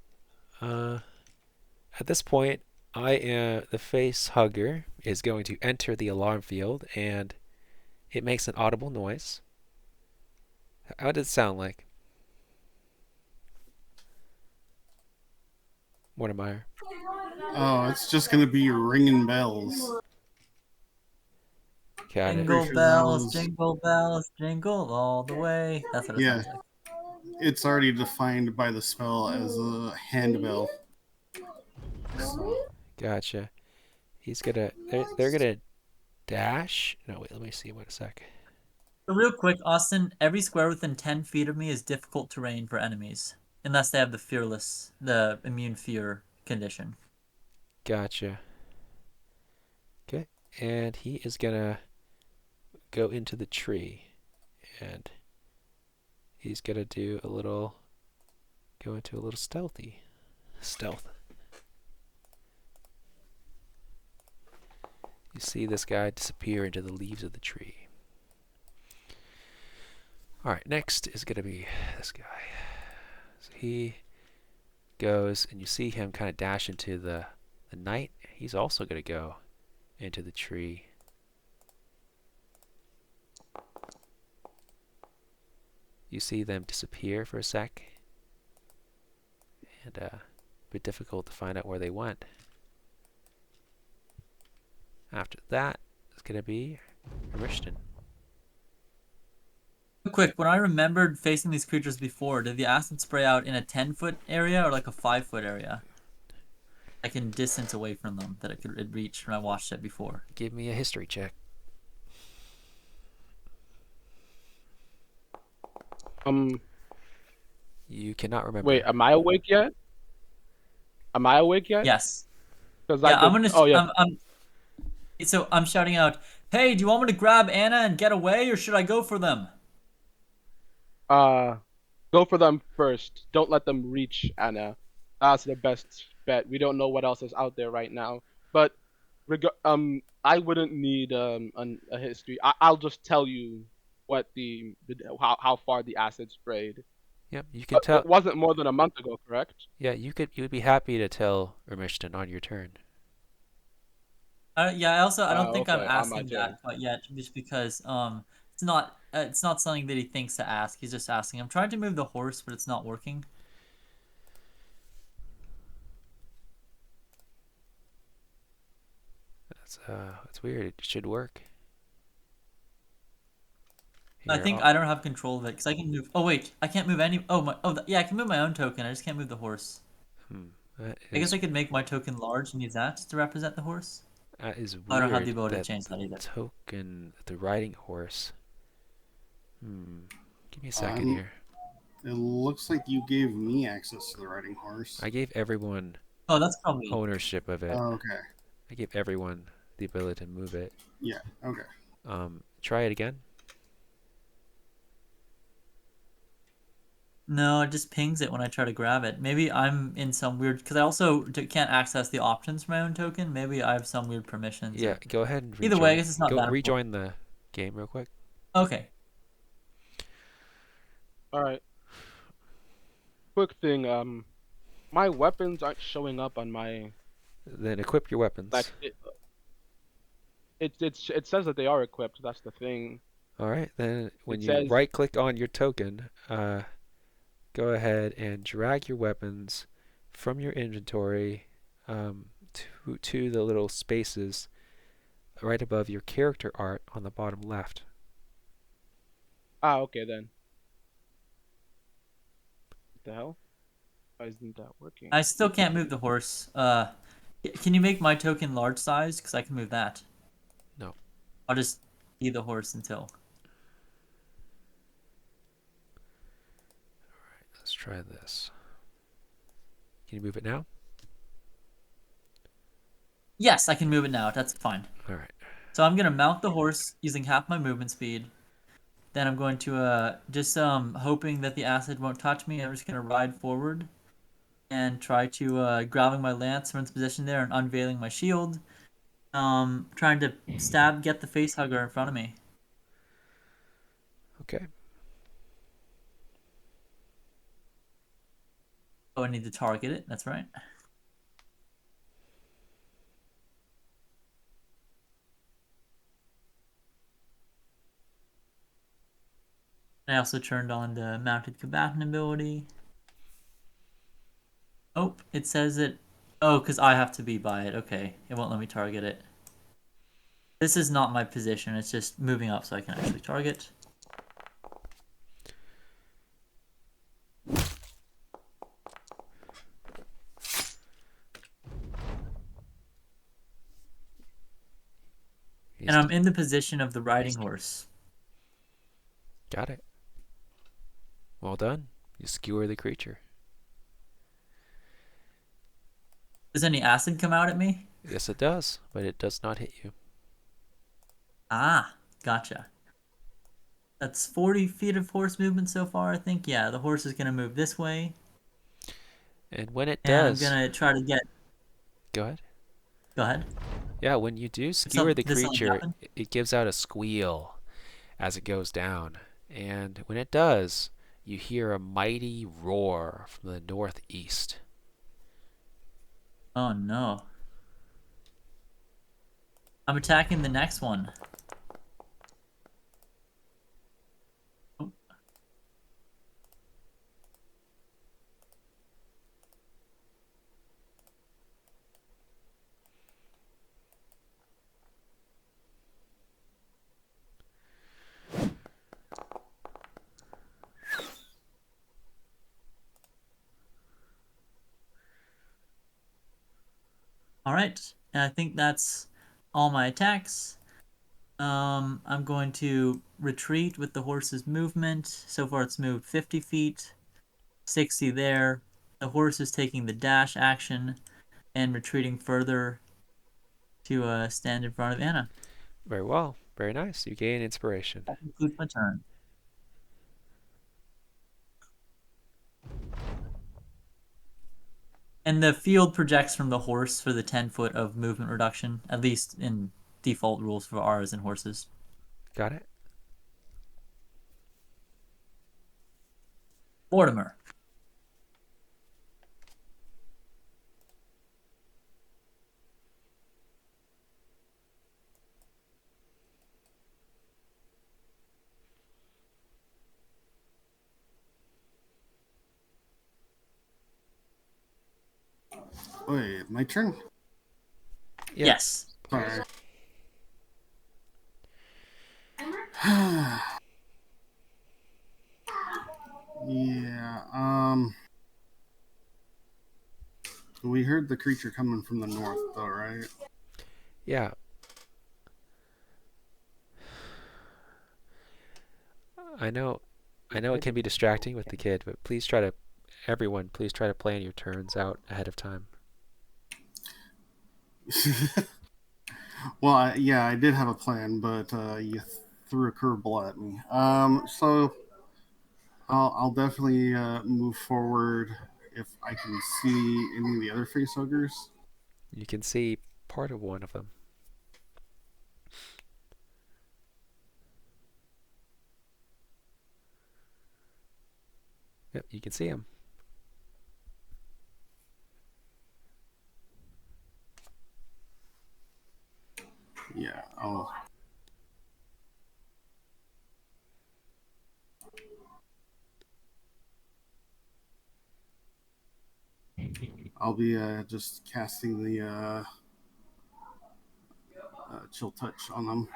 At this point, the face hugger is going to enter the alarm field, and it makes an audible noise. How did it sound like? Mortimer. Oh, it's just gonna be ringing bells. Got Jingle it. bells, jingle bells, jingle all the way. That's what it sounds like. It's already defined by the spell as a handbell. So. Gotcha. He's gonna. They're gonna dash. No, wait. Let me see. Wait a sec. So real quick, Austin. Every square within 10 feet of me is difficult terrain for enemies, unless they have the immune fear condition. Gotcha. Okay, and he is gonna go into the tree, and he's gonna go into a little stealth. You see this guy disappear into the leaves of the tree. Alright, next is going to be this guy. So he goes, and you see him kind of dash into the night. He's also going to go into the tree. You see them disappear for a sec. And a bit difficult to find out where they went. After that, it's going to be Rishton. Quick, when I remembered facing these creatures before, did the acid spray out in a 10-foot area or like a 5-foot area? I can distance away from them that it reach when I watched it before. Give me a history check. You cannot remember. Wait, am I awake yet? Am I awake yet? Yes. Because Yeah, I did. Oh yeah. So I'm shouting out, "Hey, do you want me to grab Anna and get away, or should I go for them?" Go for them first. Don't let them reach Anna. That's the best bet. We don't know what else is out there right now. But I wouldn't need a history. I'll just tell you what how far the acid sprayed. Yep, you can tell. It wasn't more than a month ago, correct? Yeah, you would be happy to tell Rishton on your turn. Yeah, I don't think I'm Okay, on my asking turn. that quite yet, just because it's not something that he thinks to ask. He's just asking. I'm trying to move the horse, but it's not working. That's weird. It should work. I Here, think I don't have control of it because I can move. Oh wait, I can't move any. Yeah, I can move my own token. I just can't move the horse. that I guess is I could make my token large and use that to represent the horse. that is I don't have the weird. ability to That change that either. token, the riding horse. Give me a second here. It looks like you gave me access to the riding horse. I gave everyone Oh, that's probably. ownership of it. Oh, okay. I gave everyone the ability to move it. Yeah, okay. Try it again. No, it just pings it when I try to grab it. Maybe I'm in some weird because I also can't access the options for my own token. Maybe I have some weird permissions. Yeah, go ahead and rejoin. Either way, I guess it's not go that rejoin the game real quick. Okay. All right. Quick thing. My weapons aren't showing up on my. Then equip your weapons. Like it says that they are equipped. That's the thing. All right, then when It you says- right-click on your token, go ahead and drag your weapons from your inventory to the little spaces right above your character art on the bottom left. Okay then. What the hell? Why isn't that working? I still can't move the horse. Can you make my token large size? Because I can move that. No. I'll just be the horse until. Let's try this. Can you move it now? Yes, I can move it now. That's fine. All right. So I'm gonna mount the horse using half my movement speed. Then I'm going to just hoping that the acid won't touch me. I'm just gonna ride forward and try to grabbing my lance from its position there and unveiling my shield. Trying to get the face hugger in front of me. Okay. Oh, I need to target it. That's right. I also turned on the mounted combatant ability. Oh, it says it. Oh, because I have to be by it. Okay, it won't let me target it. This is not my position. It's just moving up so I can actually target. And I'm in the position of the riding horse. Got it. Well done. You skewer the creature. Does any acid come out at me? Yes, it does, but it does not hit you. Ah, gotcha. That's 40 feet of horse movement so far, I think. Yeah, the horse is going to move this way. And when it And does... I'm going to try to get... Go ahead. Go ahead. Yeah, when you do skewer the Did something creature, happen? it gives out a squeal as it goes down. And when it does, you hear a mighty roar from the northeast. Oh no. I'm attacking the next one. Oh, all right. And I think that's all my attacks. I'm going to retreat with the horse's movement. So far, it's moved 50 feet, 60 there. The horse is taking the dash action and retreating further to stand in front of Anna. Very well. Very nice. You gain inspiration. That concludes my turn. And the field projects from the horse for the 10 foot of movement reduction, at least in default rules for R's and horses. Got it? Mortimer. Wait, my turn? Yeah. Yes. Sorry. Yeah, we heard the creature coming from the north, though, right? Yeah. I know it can be distracting with the kid, but everyone, please try to plan your turns out ahead of time. Well, I did have a plan, but you threw a curveball at me. So I'll definitely move forward if I can see any of the other face ogres. You can see part of one of them. Yep, you can see him. Yeah, I'll be just casting the chill touch on them.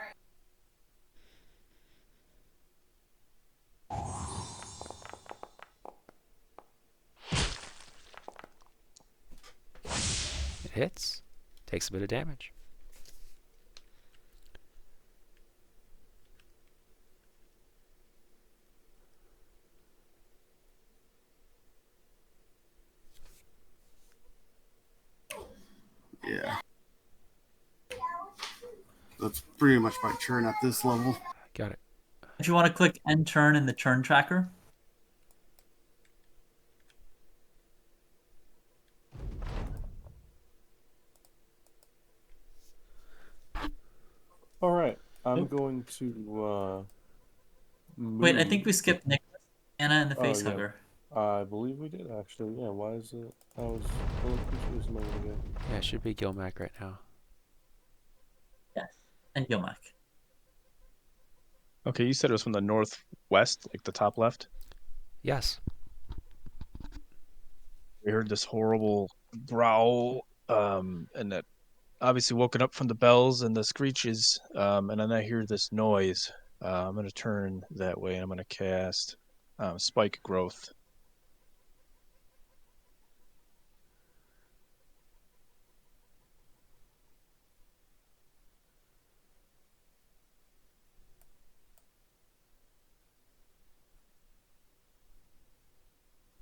It hits. Takes a bit of damage. Yeah. That's pretty much my turn at this level. Got it. If you want to click end turn in the turn tracker. All right, I'm Oh. going to move. Wait, I think we skipped Nicholas, Anna, and the Oh, face yeah. hugger. I believe we did actually. Yeah. Why is it? I was a little confused a moment ago. Yeah, it should be Gilmac right now. Yes. And Gilmac. Okay, you said it was from the northwest, like the top left. Yes. We heard this horrible growl, and that obviously woken up from the bells and the screeches, and then I hear this noise. I'm going to turn that way, and I'm going to cast Spike Growth.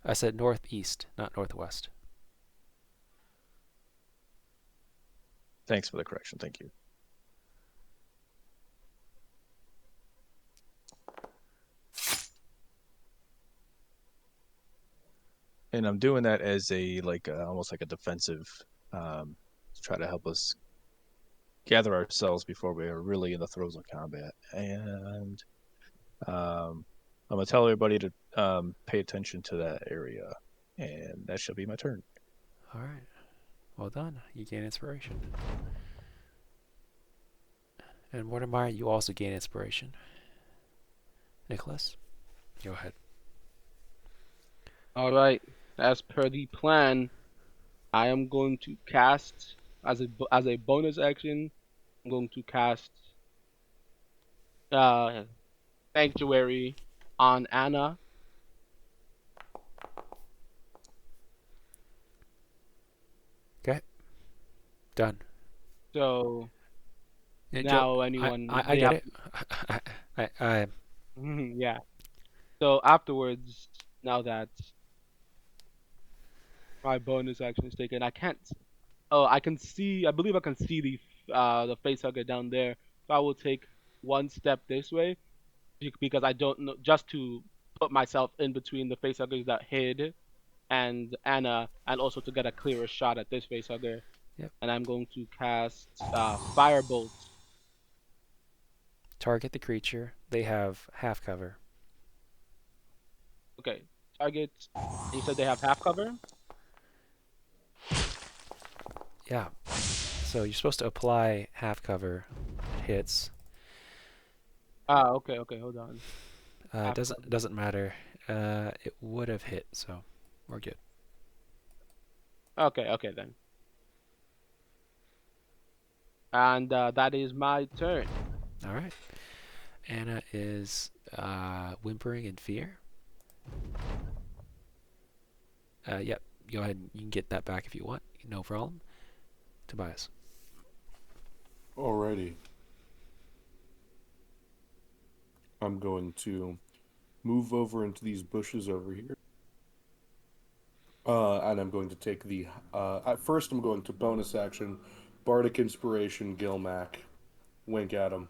I said northeast, not northwest. Thanks for the correction. Thank you. And I'm doing that as a almost like a defensive, to try to help us gather ourselves before we are really in the throes of combat. And I'm gonna tell everybody to pay attention to that area, and that shall be my turn. All right. Well done. You gain inspiration. And Mortimer, you also gain inspiration. Nicholas, go ahead. All right. As per the plan, I am going to cast as a bonus action. I'm going to cast uh sanctuary on Anna. Okay. Done. So Yeah, Joe, now I they get have it. I yeah. So afterwards, now that my bonus action is taken, I can't. Oh, I can see. I believe I can see the facehugger down there. So I will take one step this way because I don't know, just to put myself in between the facehuggers that hid and Anna, and also to get a clearer shot at this facehugger. Yep. And I'm going to cast firebolt. Target the creature. They have half cover. Okay, target. You said they have half cover. Yeah. So you're supposed to apply half cover. It hits. Ah, okay, okay, hold on. It Half doesn't cover. doesn't matter. It would have hit, so we're good. Okay, okay then. And that is my turn. All right. Anna is whimpering in fear. Yep. Go ahead. You can get that back if you want. No problem. Tobias. Alrighty. I'm going to move over into these bushes over here. And I'm going to take the. At first, I'm going to bonus action, Bardic Inspiration, Gilmac, wink at him,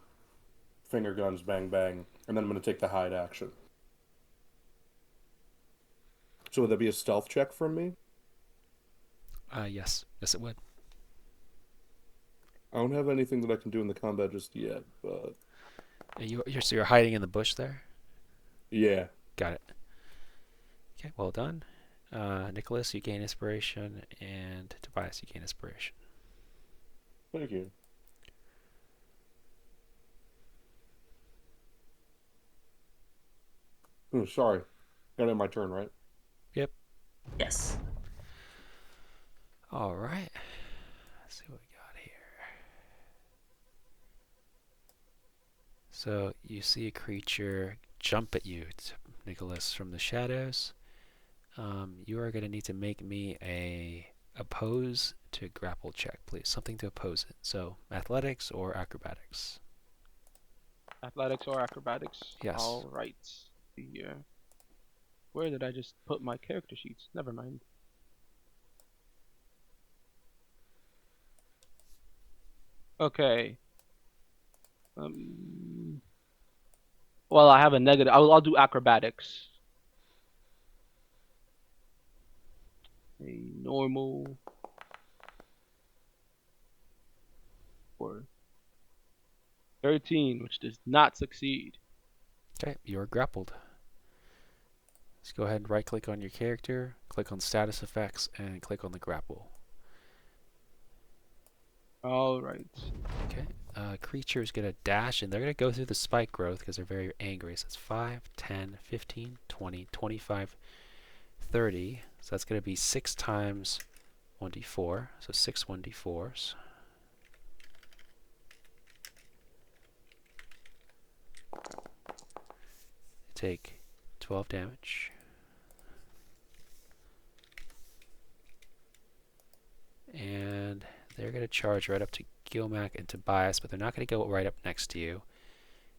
finger guns, bang bang, and then I'm going to take the hide action. So would that be a stealth check from me? Yes. Yes, it would. I don't have anything that I can do in the combat just yet, but So you're hiding in the bush there? yeah. Got it. Okay, well done. Nicholas, you gain inspiration, and Tobias, you gain inspiration. Thank you. Oh, sorry. Got it my turn, right? Yep. Yes. All right. Let's see what we got here. So you see a creature jump at you, Nicholas, from the shadows. You are going to need to make me a oppose to grapple check, please. Something to oppose it. So athletics or acrobatics. Athletics or acrobatics? Yes. All right. See here. Where did I just put my character sheets? Never mind. Okay. Well, I have a negative. I'll do acrobatics. A normal. Or 13, which does not succeed. Okay, you're grappled. Let's go ahead and right click on your character, click on status effects, and click on the grapple. All right. Okay. Creature is going to dash, and they're going to go through the spike growth because they're very angry. So it's 5, 10, 15, 20, 25, 30. So that's going to be 6 times 1d4. So 6 1d4s. Take 12 damage. And they're going to charge right up to Gilmac and Tobias, but they're not going to go right up next to you.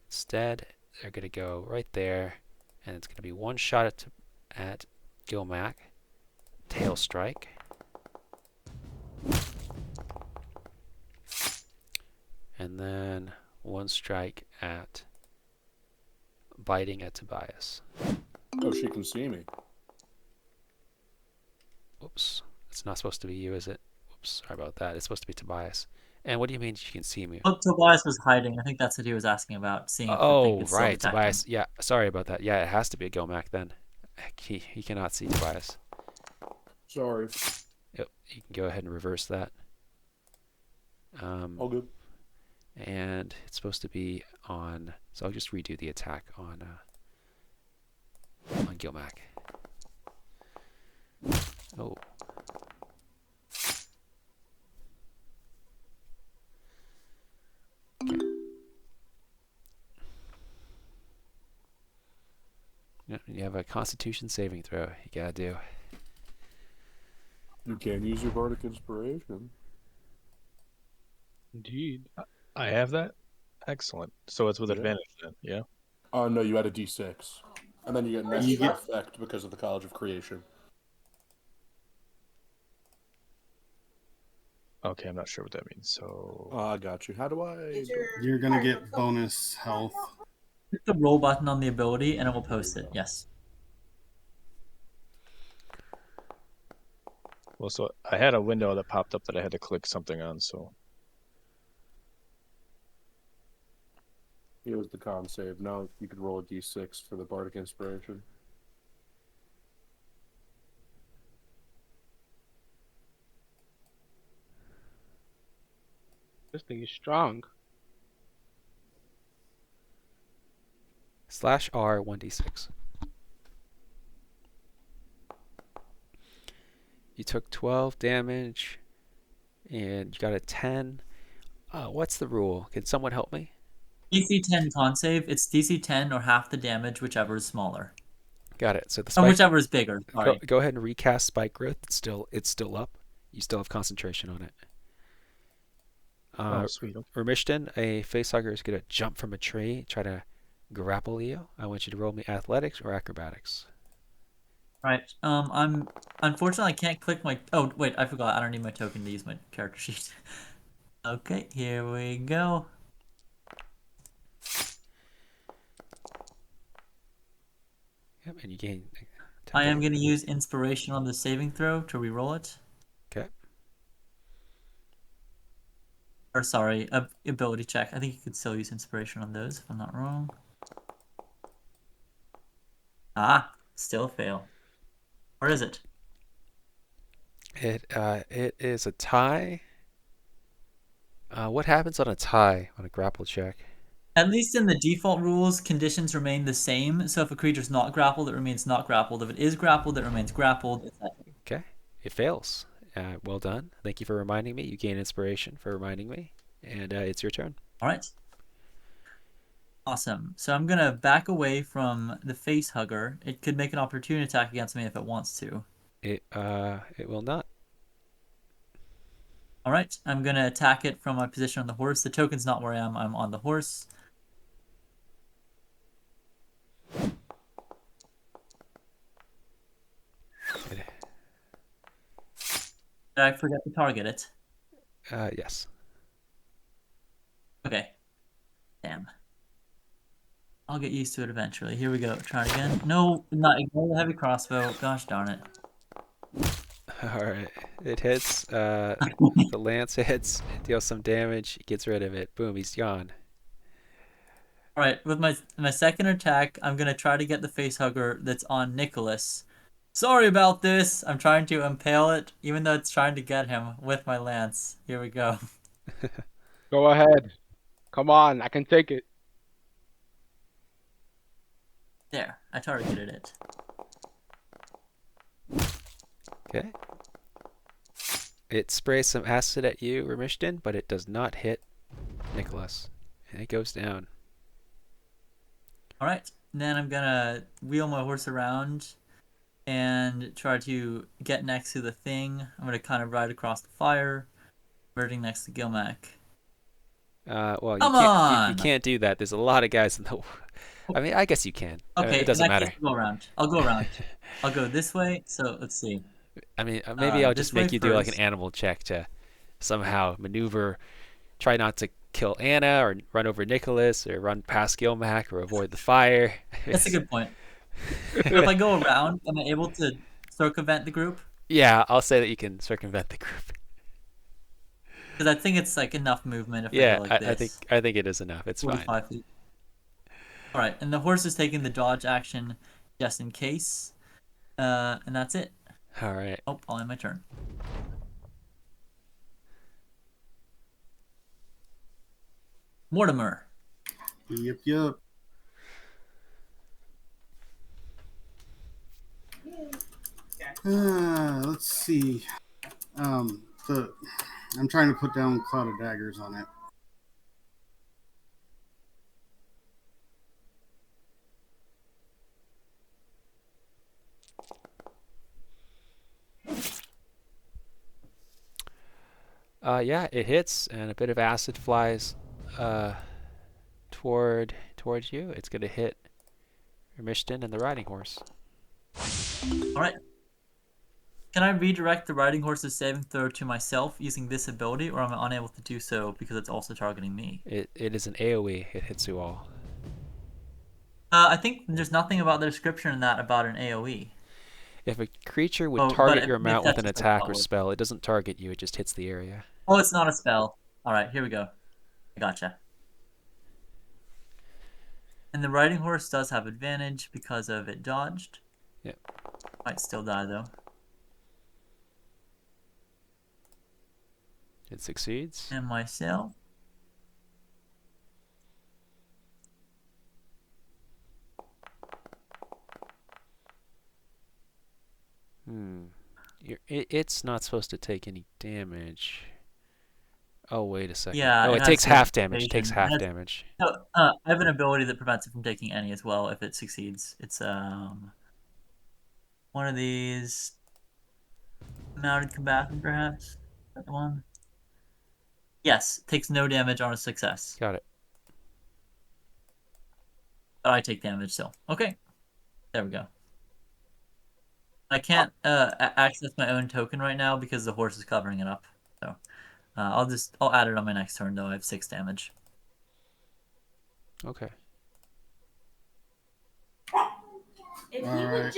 Instead, they're going to go right there, and it's going to be one shot at Gilmac. Tail strike. And then one strike at biting at Tobias. Oh, she can see me. Oops. It's not supposed to be you, is it? Oops, sorry about that. It's supposed to be Tobias. And what do you mean she can see me? Oh, Tobias was hiding. I think that's what he was asking about, seeing if the thing Oh, could still right, detect him. Tobias. Yeah, sorry about that. Yeah, it has to be a Gilmac then. He cannot see Tobias. Sorry. Yep, you can go ahead and reverse that. All good. And it's supposed to be on. So I'll just redo the attack on Gilmac. Oh. Okay. You have a Constitution saving throw. You gotta do. You can use your bardic inspiration. Indeed. I have that. Excellent. So it's with Yeah. advantage then, yeah? Oh, no, you add a d6. And then you get an extra effect because of the College of Creation. Okay, I'm not sure what that means. So I got you. How do I... You're gonna get bonus health. Click the roll button on the ability, and it will post it. Yes. well, so I had a window that popped up that I had to click something on, so It was the con save. Now you could roll a d6 for the bardic inspiration. This thing is strong. /R 1d6. You took 12 damage, and you got a 10. What's the rule? Can someone help me? DC 10 con save. It's DC 10 or half the damage, whichever is smaller. Got it. So the Or spike. whichever is bigger. Sorry. Go ahead and recast spike growth. It's still up. You still have concentration on it. oh sweet. Remishton, a facehugger is gonna jump from a tree, try to grapple you. I want you to roll me athletics or acrobatics. Right. I'm unfortunately I can't click my. Oh wait, I forgot. I don't need my token to use my character sheet. Okay, here we go. Yep, and you gain. I am going to use inspiration on the saving throw to reroll it. Okay. Or sorry, ability check. I think you could still use inspiration on those if I'm not wrong. Ah, still fail. Where is it? It is a tie. What happens on a tie on a grapple check? At least in the default rules, conditions remain the same. So if a creature's not grappled, it remains not grappled. If it is grappled, it remains grappled, etc. Okay, it fails. Well done. Thank you for reminding me. You gain inspiration for reminding me, and it's your turn. All right. Awesome. So I'm gonna back away from the face hugger. It could make an opportunity attack against me if it wants to. It will not. All right. I'm gonna attack it from my position on the horse. The token's not where I am. I'm on the horse. Did I forget to target it? Yes. Okay. Damn. I'll get used to it eventually. Here we go. Try it again. No, not ignore the heavy crossbow. Gosh darn it. All right. It hits. The lance hits. It deals some damage. It gets rid of it. Boom. He's gone. All right. With my second attack, I'm gonna try to get the face hugger that's on Nicholas. Sorry about this. I'm trying to impale it, even though it's trying to get him with my lance. Here we go. Go ahead. Come on, I can take it. There. I targeted it. Okay. It sprays some acid at you, Remishton, but it does not hit Nicholas. And it goes down. All right. Then I'm gonna wheel my horse around and try to get next to the thing. I'm gonna kind of ride across the fire, converting next to Gilmac. Well, you Come can't do that. There's a lot of guys in the. I mean, I guess you can. Okay, It doesn't in that matter. case, I'll go around. I'll go around. I'll go this way. So let's see. I mean, maybe I'll just this way make you do like an first. animal check to somehow maneuver, try not to kill Anna or run over Nicholas or run past Gilmac or avoid the fire. That's a good point. But if I go around, am I able to circumvent the group? Yeah, I'll say that you can circumvent the group. Because I think it's like enough movement if I Yeah, go like I think this. it is enough. It's fine. 45 feet. All right, and the horse is taking the dodge action just in case. And that's it. All right. Oh, I'll end my turn. Mortimer. Yep. Let's see. I'm trying to put down Cloud of Daggers on it. Yeah, it hits, and a bit of acid flies towards you. It's gonna hit Mishton and the riding horse. All right. Can I redirect the riding horse's saving throw to myself using this ability, or am I unable to do so because it's also targeting me? It is an AOE. It hits you all. I think there's nothing about the description in that about an AOE. If a creature would Oh, but target your if mount with that's an just a attack or spell. spell, it doesn't target you. It just hits the area. Oh, it's not a spell. All right, here we go. I gotcha. And the riding horse does have advantage because of it dodged. Yep. Might still die though. It succeeds. And myself. It's not supposed to take any damage. Oh, wait a second. Yeah, Oh, it it has takes some half damage. It takes evasion. half damage. No, I have an ability that prevents it from taking any as well if it succeeds. It's one of these mounted combatant, perhaps. Is that the one? Yes, takes no damage on a success. Got it. But I take damage still. Okay, there we go. I can't access my own token right now because the horse is covering it up. So I'll add it on my next turn though. I have 6 damage. Okay. All right.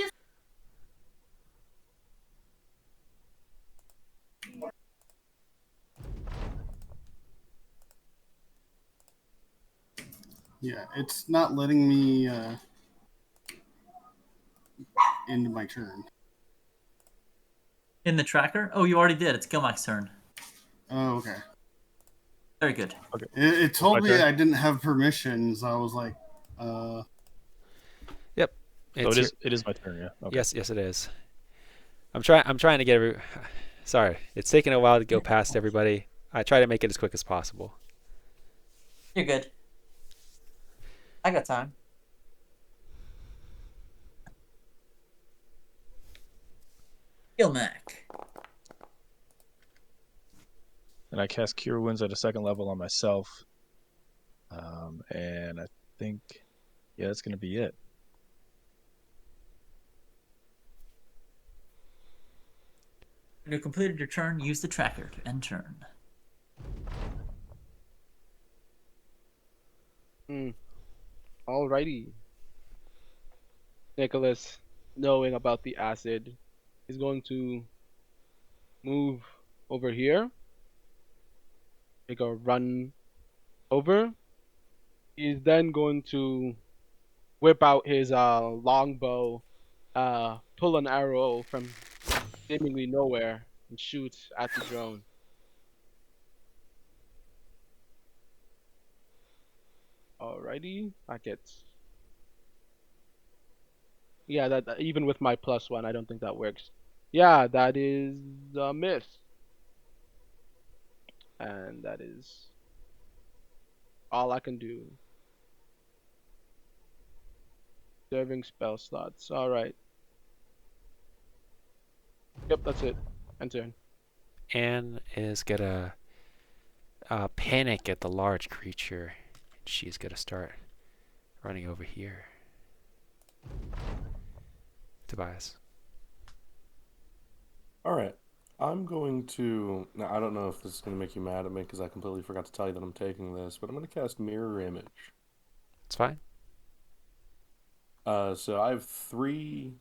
Yeah, it's not letting me end my turn. In the tracker? Oh, you already did. It's Gilmac's turn. Oh, okay. Very good. Okay. It told me turn? I didn't have permissions. I was like, Yep. So it is my turn, yeah. Okay. Yes, it is. I'm trying to get sorry. It's taking a while to go past everybody. I try to make it as quick as possible. You're good. I got time. Gilmac. And I cast Cure Wounds at a 2nd level on myself. And I think, yeah, that's going to be it. When you completed your turn, use the tracker to end turn. Alrighty. Nicholas, knowing about the acid, is going to move over here. Make a run over. He's then going to whip out his longbow, pull an arrow from seemingly nowhere, and shoot at the drone. Alrighty, that gets. Yeah, that even with my +1, I don't think that works. Yeah, that is a miss, and that is all I can do. Serving spell slots. All right. Yep, that's it. End turn. Anne is gonna panic at the large creature. She's gonna start running over here. Tobias. All right. I'm going to. Now, I don't know if this is going to make you mad at me because I completely forgot to tell you that I'm taking this, but I'm going to cast Mirror Image. It's fine. So I have 3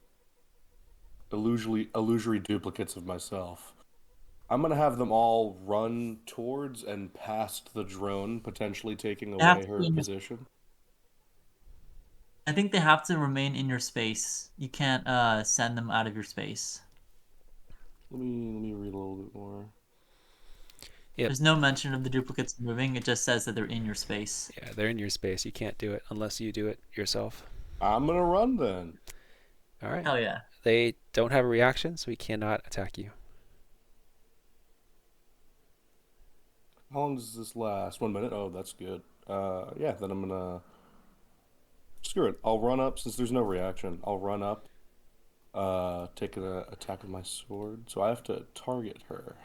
illusory duplicates of myself. I'm gonna have them all run towards and past the drone, potentially taking They have away to be her in your, position. I think they have to remain in your space. You can't send them out of your space. Let me read a little bit more. Yep. There's no mention of the duplicates moving. It just says that they're in your space. Yeah, they're in your space. You can't do it unless you do it yourself. I'm gonna run then. All right. Hell yeah. They don't have a reaction, so we cannot attack you. How long does this last? 1 minute? Oh, that's good. Yeah, then I'm gonna screw it. I'll run up since there's no reaction. I'll run up, take an attack with my sword. So I have to target her.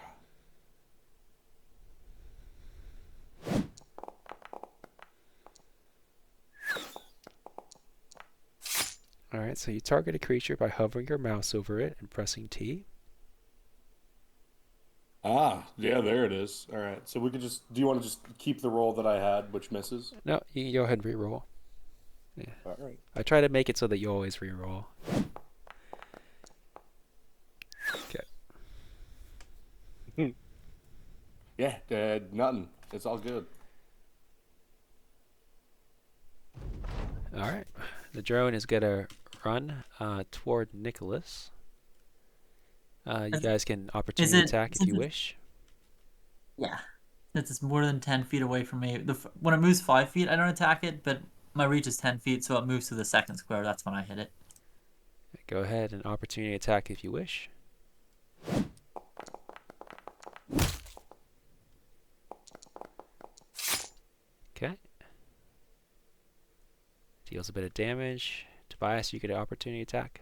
All right, so you target a creature by hovering your mouse over it and pressing T. Ah, yeah, there it is. All right, so we could just. Do you want to just keep the roll that I had, which misses? No, you can go ahead and re-roll. Yeah. All right. I try to make it so that you always re-roll. Okay. Yeah, nothing. It's all good. All right. The drone is going to run toward Nicholas. You guys can opportunity attack if you wish. Yeah. Since it's more than 10 feet away from me. When it moves 5 feet, I don't attack it, but my reach is 10 feet, so it moves to the second square. That's when I hit it. Go ahead and opportunity attack if you wish. Okay. Deals a bit of damage. Tobias, you get an opportunity attack.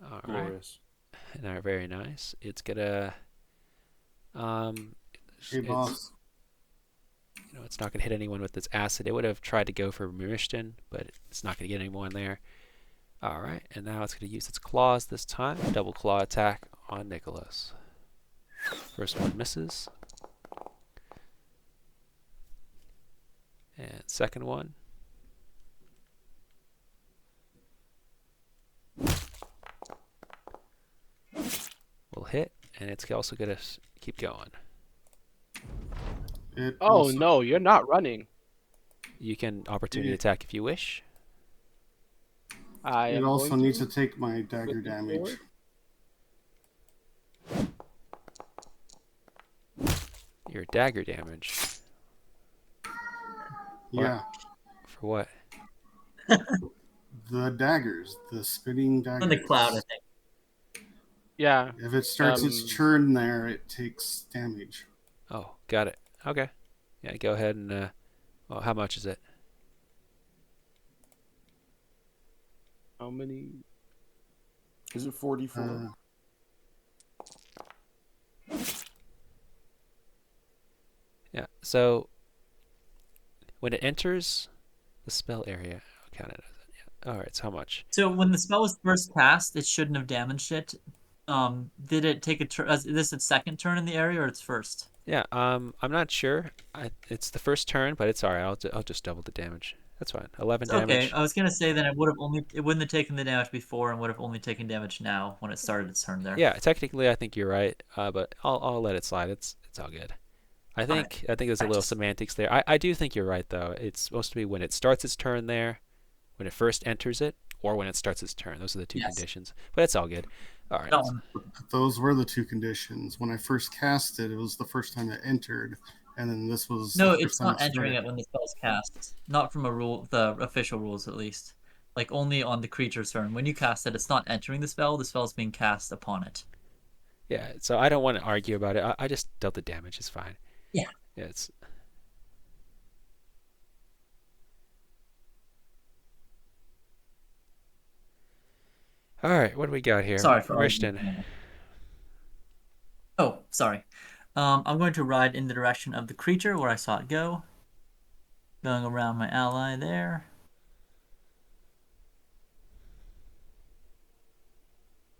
All Glorious. right. Very nice. It's gonna Hey, boss. it's not gonna hit anyone with its acid. It would have tried to go for Mirishton, but it's not gonna get anyone there. All right, and now it's gonna use its claws this time. Double claw attack on Nicholas. First one misses, and second one. Will hit, and it's also gonna keep going. No, you're not running. You can opportunity attack if you wish. It also needs to take my dagger damage. Your dagger damage. Yeah. For what? The daggers, the spinning daggers. On the cloud, I think. Yeah. If it starts its churn there, it takes damage. Oh, got it. Okay. Yeah, go ahead and. Well, how much is it? How many? Is it 44? Yeah. So when it enters the spell area, I'll count it as it. Yeah. All right. So how much? So when the spell was first cast, it shouldn't have damaged it. Did it take a turn? Is this its second turn in the area or its first? Yeah. I'm not sure. It's the first turn, but it's all right. I'll just double the damage. That's fine. 11 damage. Okay, I was gonna say then it wouldn't have taken the damage before and would have only taken damage now when it started its turn there. Yeah. Technically, I think you're right. But I'll let it slide. It's all good. I think there's a little semantics there. I do think you're right though. It's supposed to be when it starts its turn there, when it first enters it, or when it starts its turn. Those are the two conditions. But it's all good. All right. Those were the two conditions. When I first cast it, it was the first time it entered, and then this was no. the first It's time not entering it when the spell's cast. Not from the official rules at least. Like only on the creature's turn. When you cast it, it's not entering the spell. The spell's being cast upon it. Yeah. So I don't want to argue about it. I just dealt the damage. It's fine. Yeah. Yeah. It's. All right. What do we got here? Sorry for Rishton. Oh, sorry. I'm going to ride in the direction of the creature where I saw it go. Going around my ally there.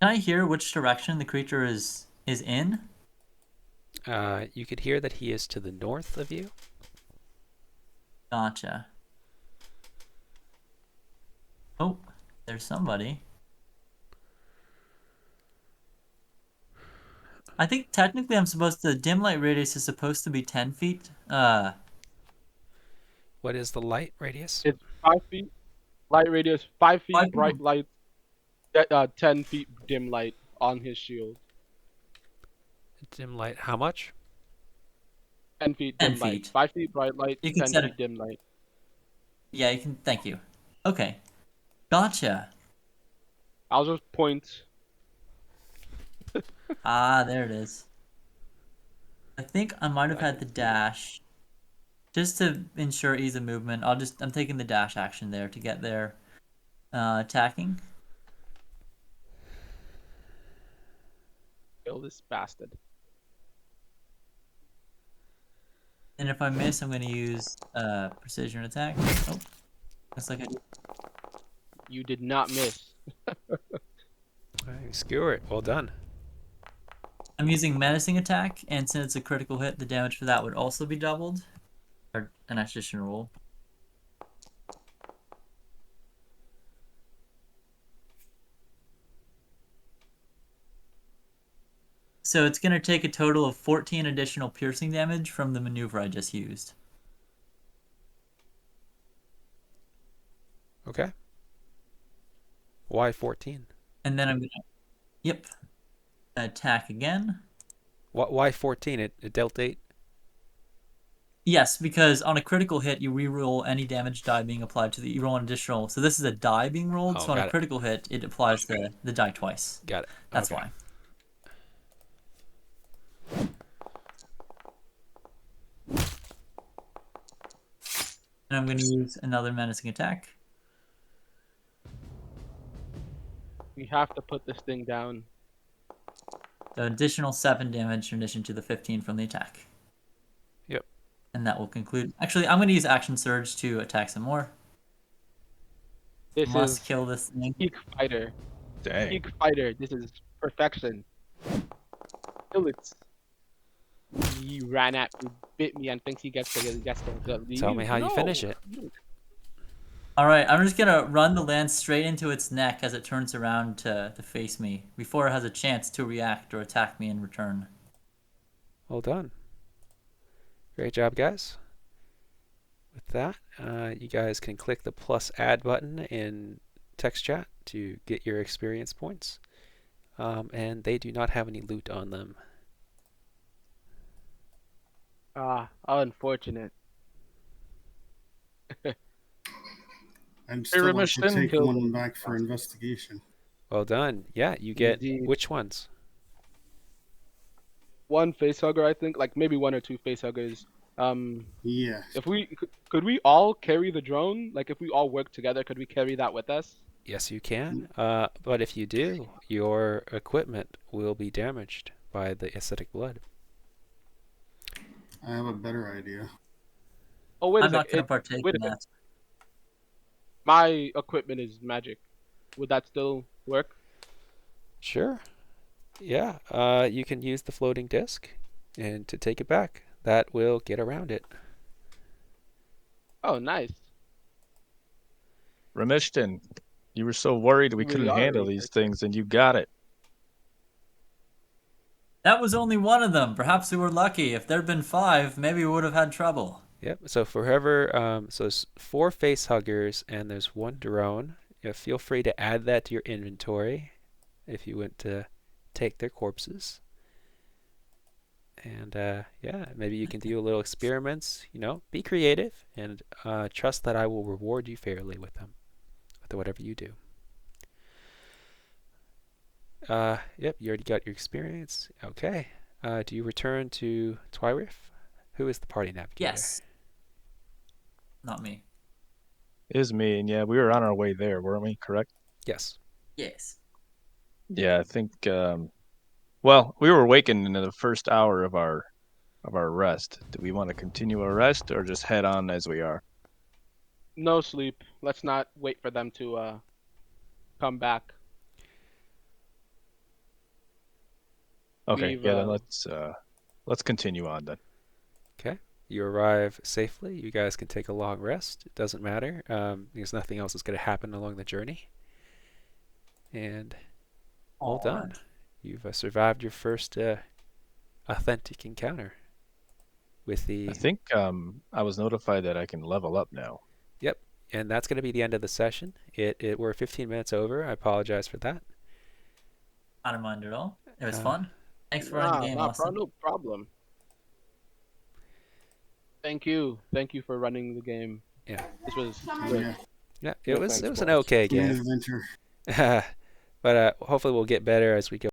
Can I hear which direction the creature is in? You could hear that he is to the north of you. Gotcha. Oh, there's somebody. I think technically I'm supposed to. Dim light radius is supposed to be 10 feet. What is the light radius? It's 5 feet. Light radius 5 feet. 5 Bright feet. light. 10 feet dim light on his shield. Dim light, how much? 10 feet 10 dim light. feet. 5 feet bright light. You can 10 set feet it. dim light. Yeah, you can. Thank you. Okay. Gotcha. I'll just point. Ah, there it is. I think I might have I had can the see it. dash. Just to ensure ease of movement, I'm taking the dash action there to get there. Attacking. Kill this bastard. And if I miss, I'm going to use precision attack. Oh, looks like I do. You did not miss. Hey, skewer it. Well done. I'm using menacing attack, and since it's a critical hit, the damage for that would also be doubled. Or an additional roll. So it's going to take a total of 14 additional piercing damage from the maneuver I just used. Okay. Why 14? And then I'm going to, yep, attack again. Why 14? It dealt 8? Yes, because on a critical hit, you reroll any damage die being applied to the. You roll an additional. So this is a die being rolled. Oh, So on a got it. critical hit, it applies the die twice. Got it. That's Okay. why. And I'm going to use another menacing attack. We have to put this thing down. So additional 7 damage in addition to the 15 from the attack. Yep. And that will conclude. Actually, I'm going to use Action Surge to attack some more. This Must is kill this thing. peak fighter. Dang. Peak fighter. This is perfection. Kill it. He ran at me, bit me, and thinks he gets to Tell me how you finish it. All right, I'm just going to run the lance straight into its neck as it turns around to face me before it has a chance to react or attack me in return. Well done. Great job, guys. With that, you guys can click the plus add button in text chat to get your experience points. And they do not have any loot on them. Ah, unfortunate. I'd still like to Remission. take Kill one them. back for investigation. Well done. Yeah, you get Indeed. which ones? One facehugger, I think, like maybe one or two facehuggers. Yeah. If we could we all carry the drone? Like if we all work together, could we carry that with us? Yes, you can. But if you do, your equipment will be damaged by the acidic blood. I have a better idea. Oh wait a I'm not second. going to partake Wait a in minute. that. My equipment is magic. Would that still work? Sure. Yeah, you can use the floating disc and to take it back. That will get around it. Oh, nice. Remishton, you were so worried we We couldn't are handle these things, and you got it. That was only one of them. Perhaps we were lucky. If there'd been 5, maybe we would have had trouble. Yep. So for whoever, so there's 4 face huggers and there's 1 drone. Yeah, feel free to add that to your inventory if you want to take their corpses. And yeah, maybe you can do a little experiments. You know, be creative and trust that I will reward you fairly with them, with whatever you do. Yep, you already got your experience. Okay. Do you return to Twyrif? Who is the party navigator? Yes. Not me. It is me, and yeah, we were on our way there, weren't we? Correct? Yes. Yes. Yeah, I think. Well, we were awakened in the first hour of our rest. Do we want to continue our rest or just head on as we are? No sleep. Let's not wait for them to come back. Okay, We've, yeah, then let's continue on then. Okay. You arrive safely. You guys can take a long rest. It doesn't matter. Because nothing else is going to happen along the journey. And all done. Alright. You've survived your first authentic encounter with the. I think I was notified that I can level up now. Yep, and that's going to be the end of the session. We're 15 minutes over. I apologize for that. I don't mind at all. It was fun. Thanks for running the game, Austin. No problem. Thank you for running the game. Yeah. This was Yeah. Yeah, Yeah, it was thanks, an boss. okay D&D game. Adventure. But hopefully we'll get better as we go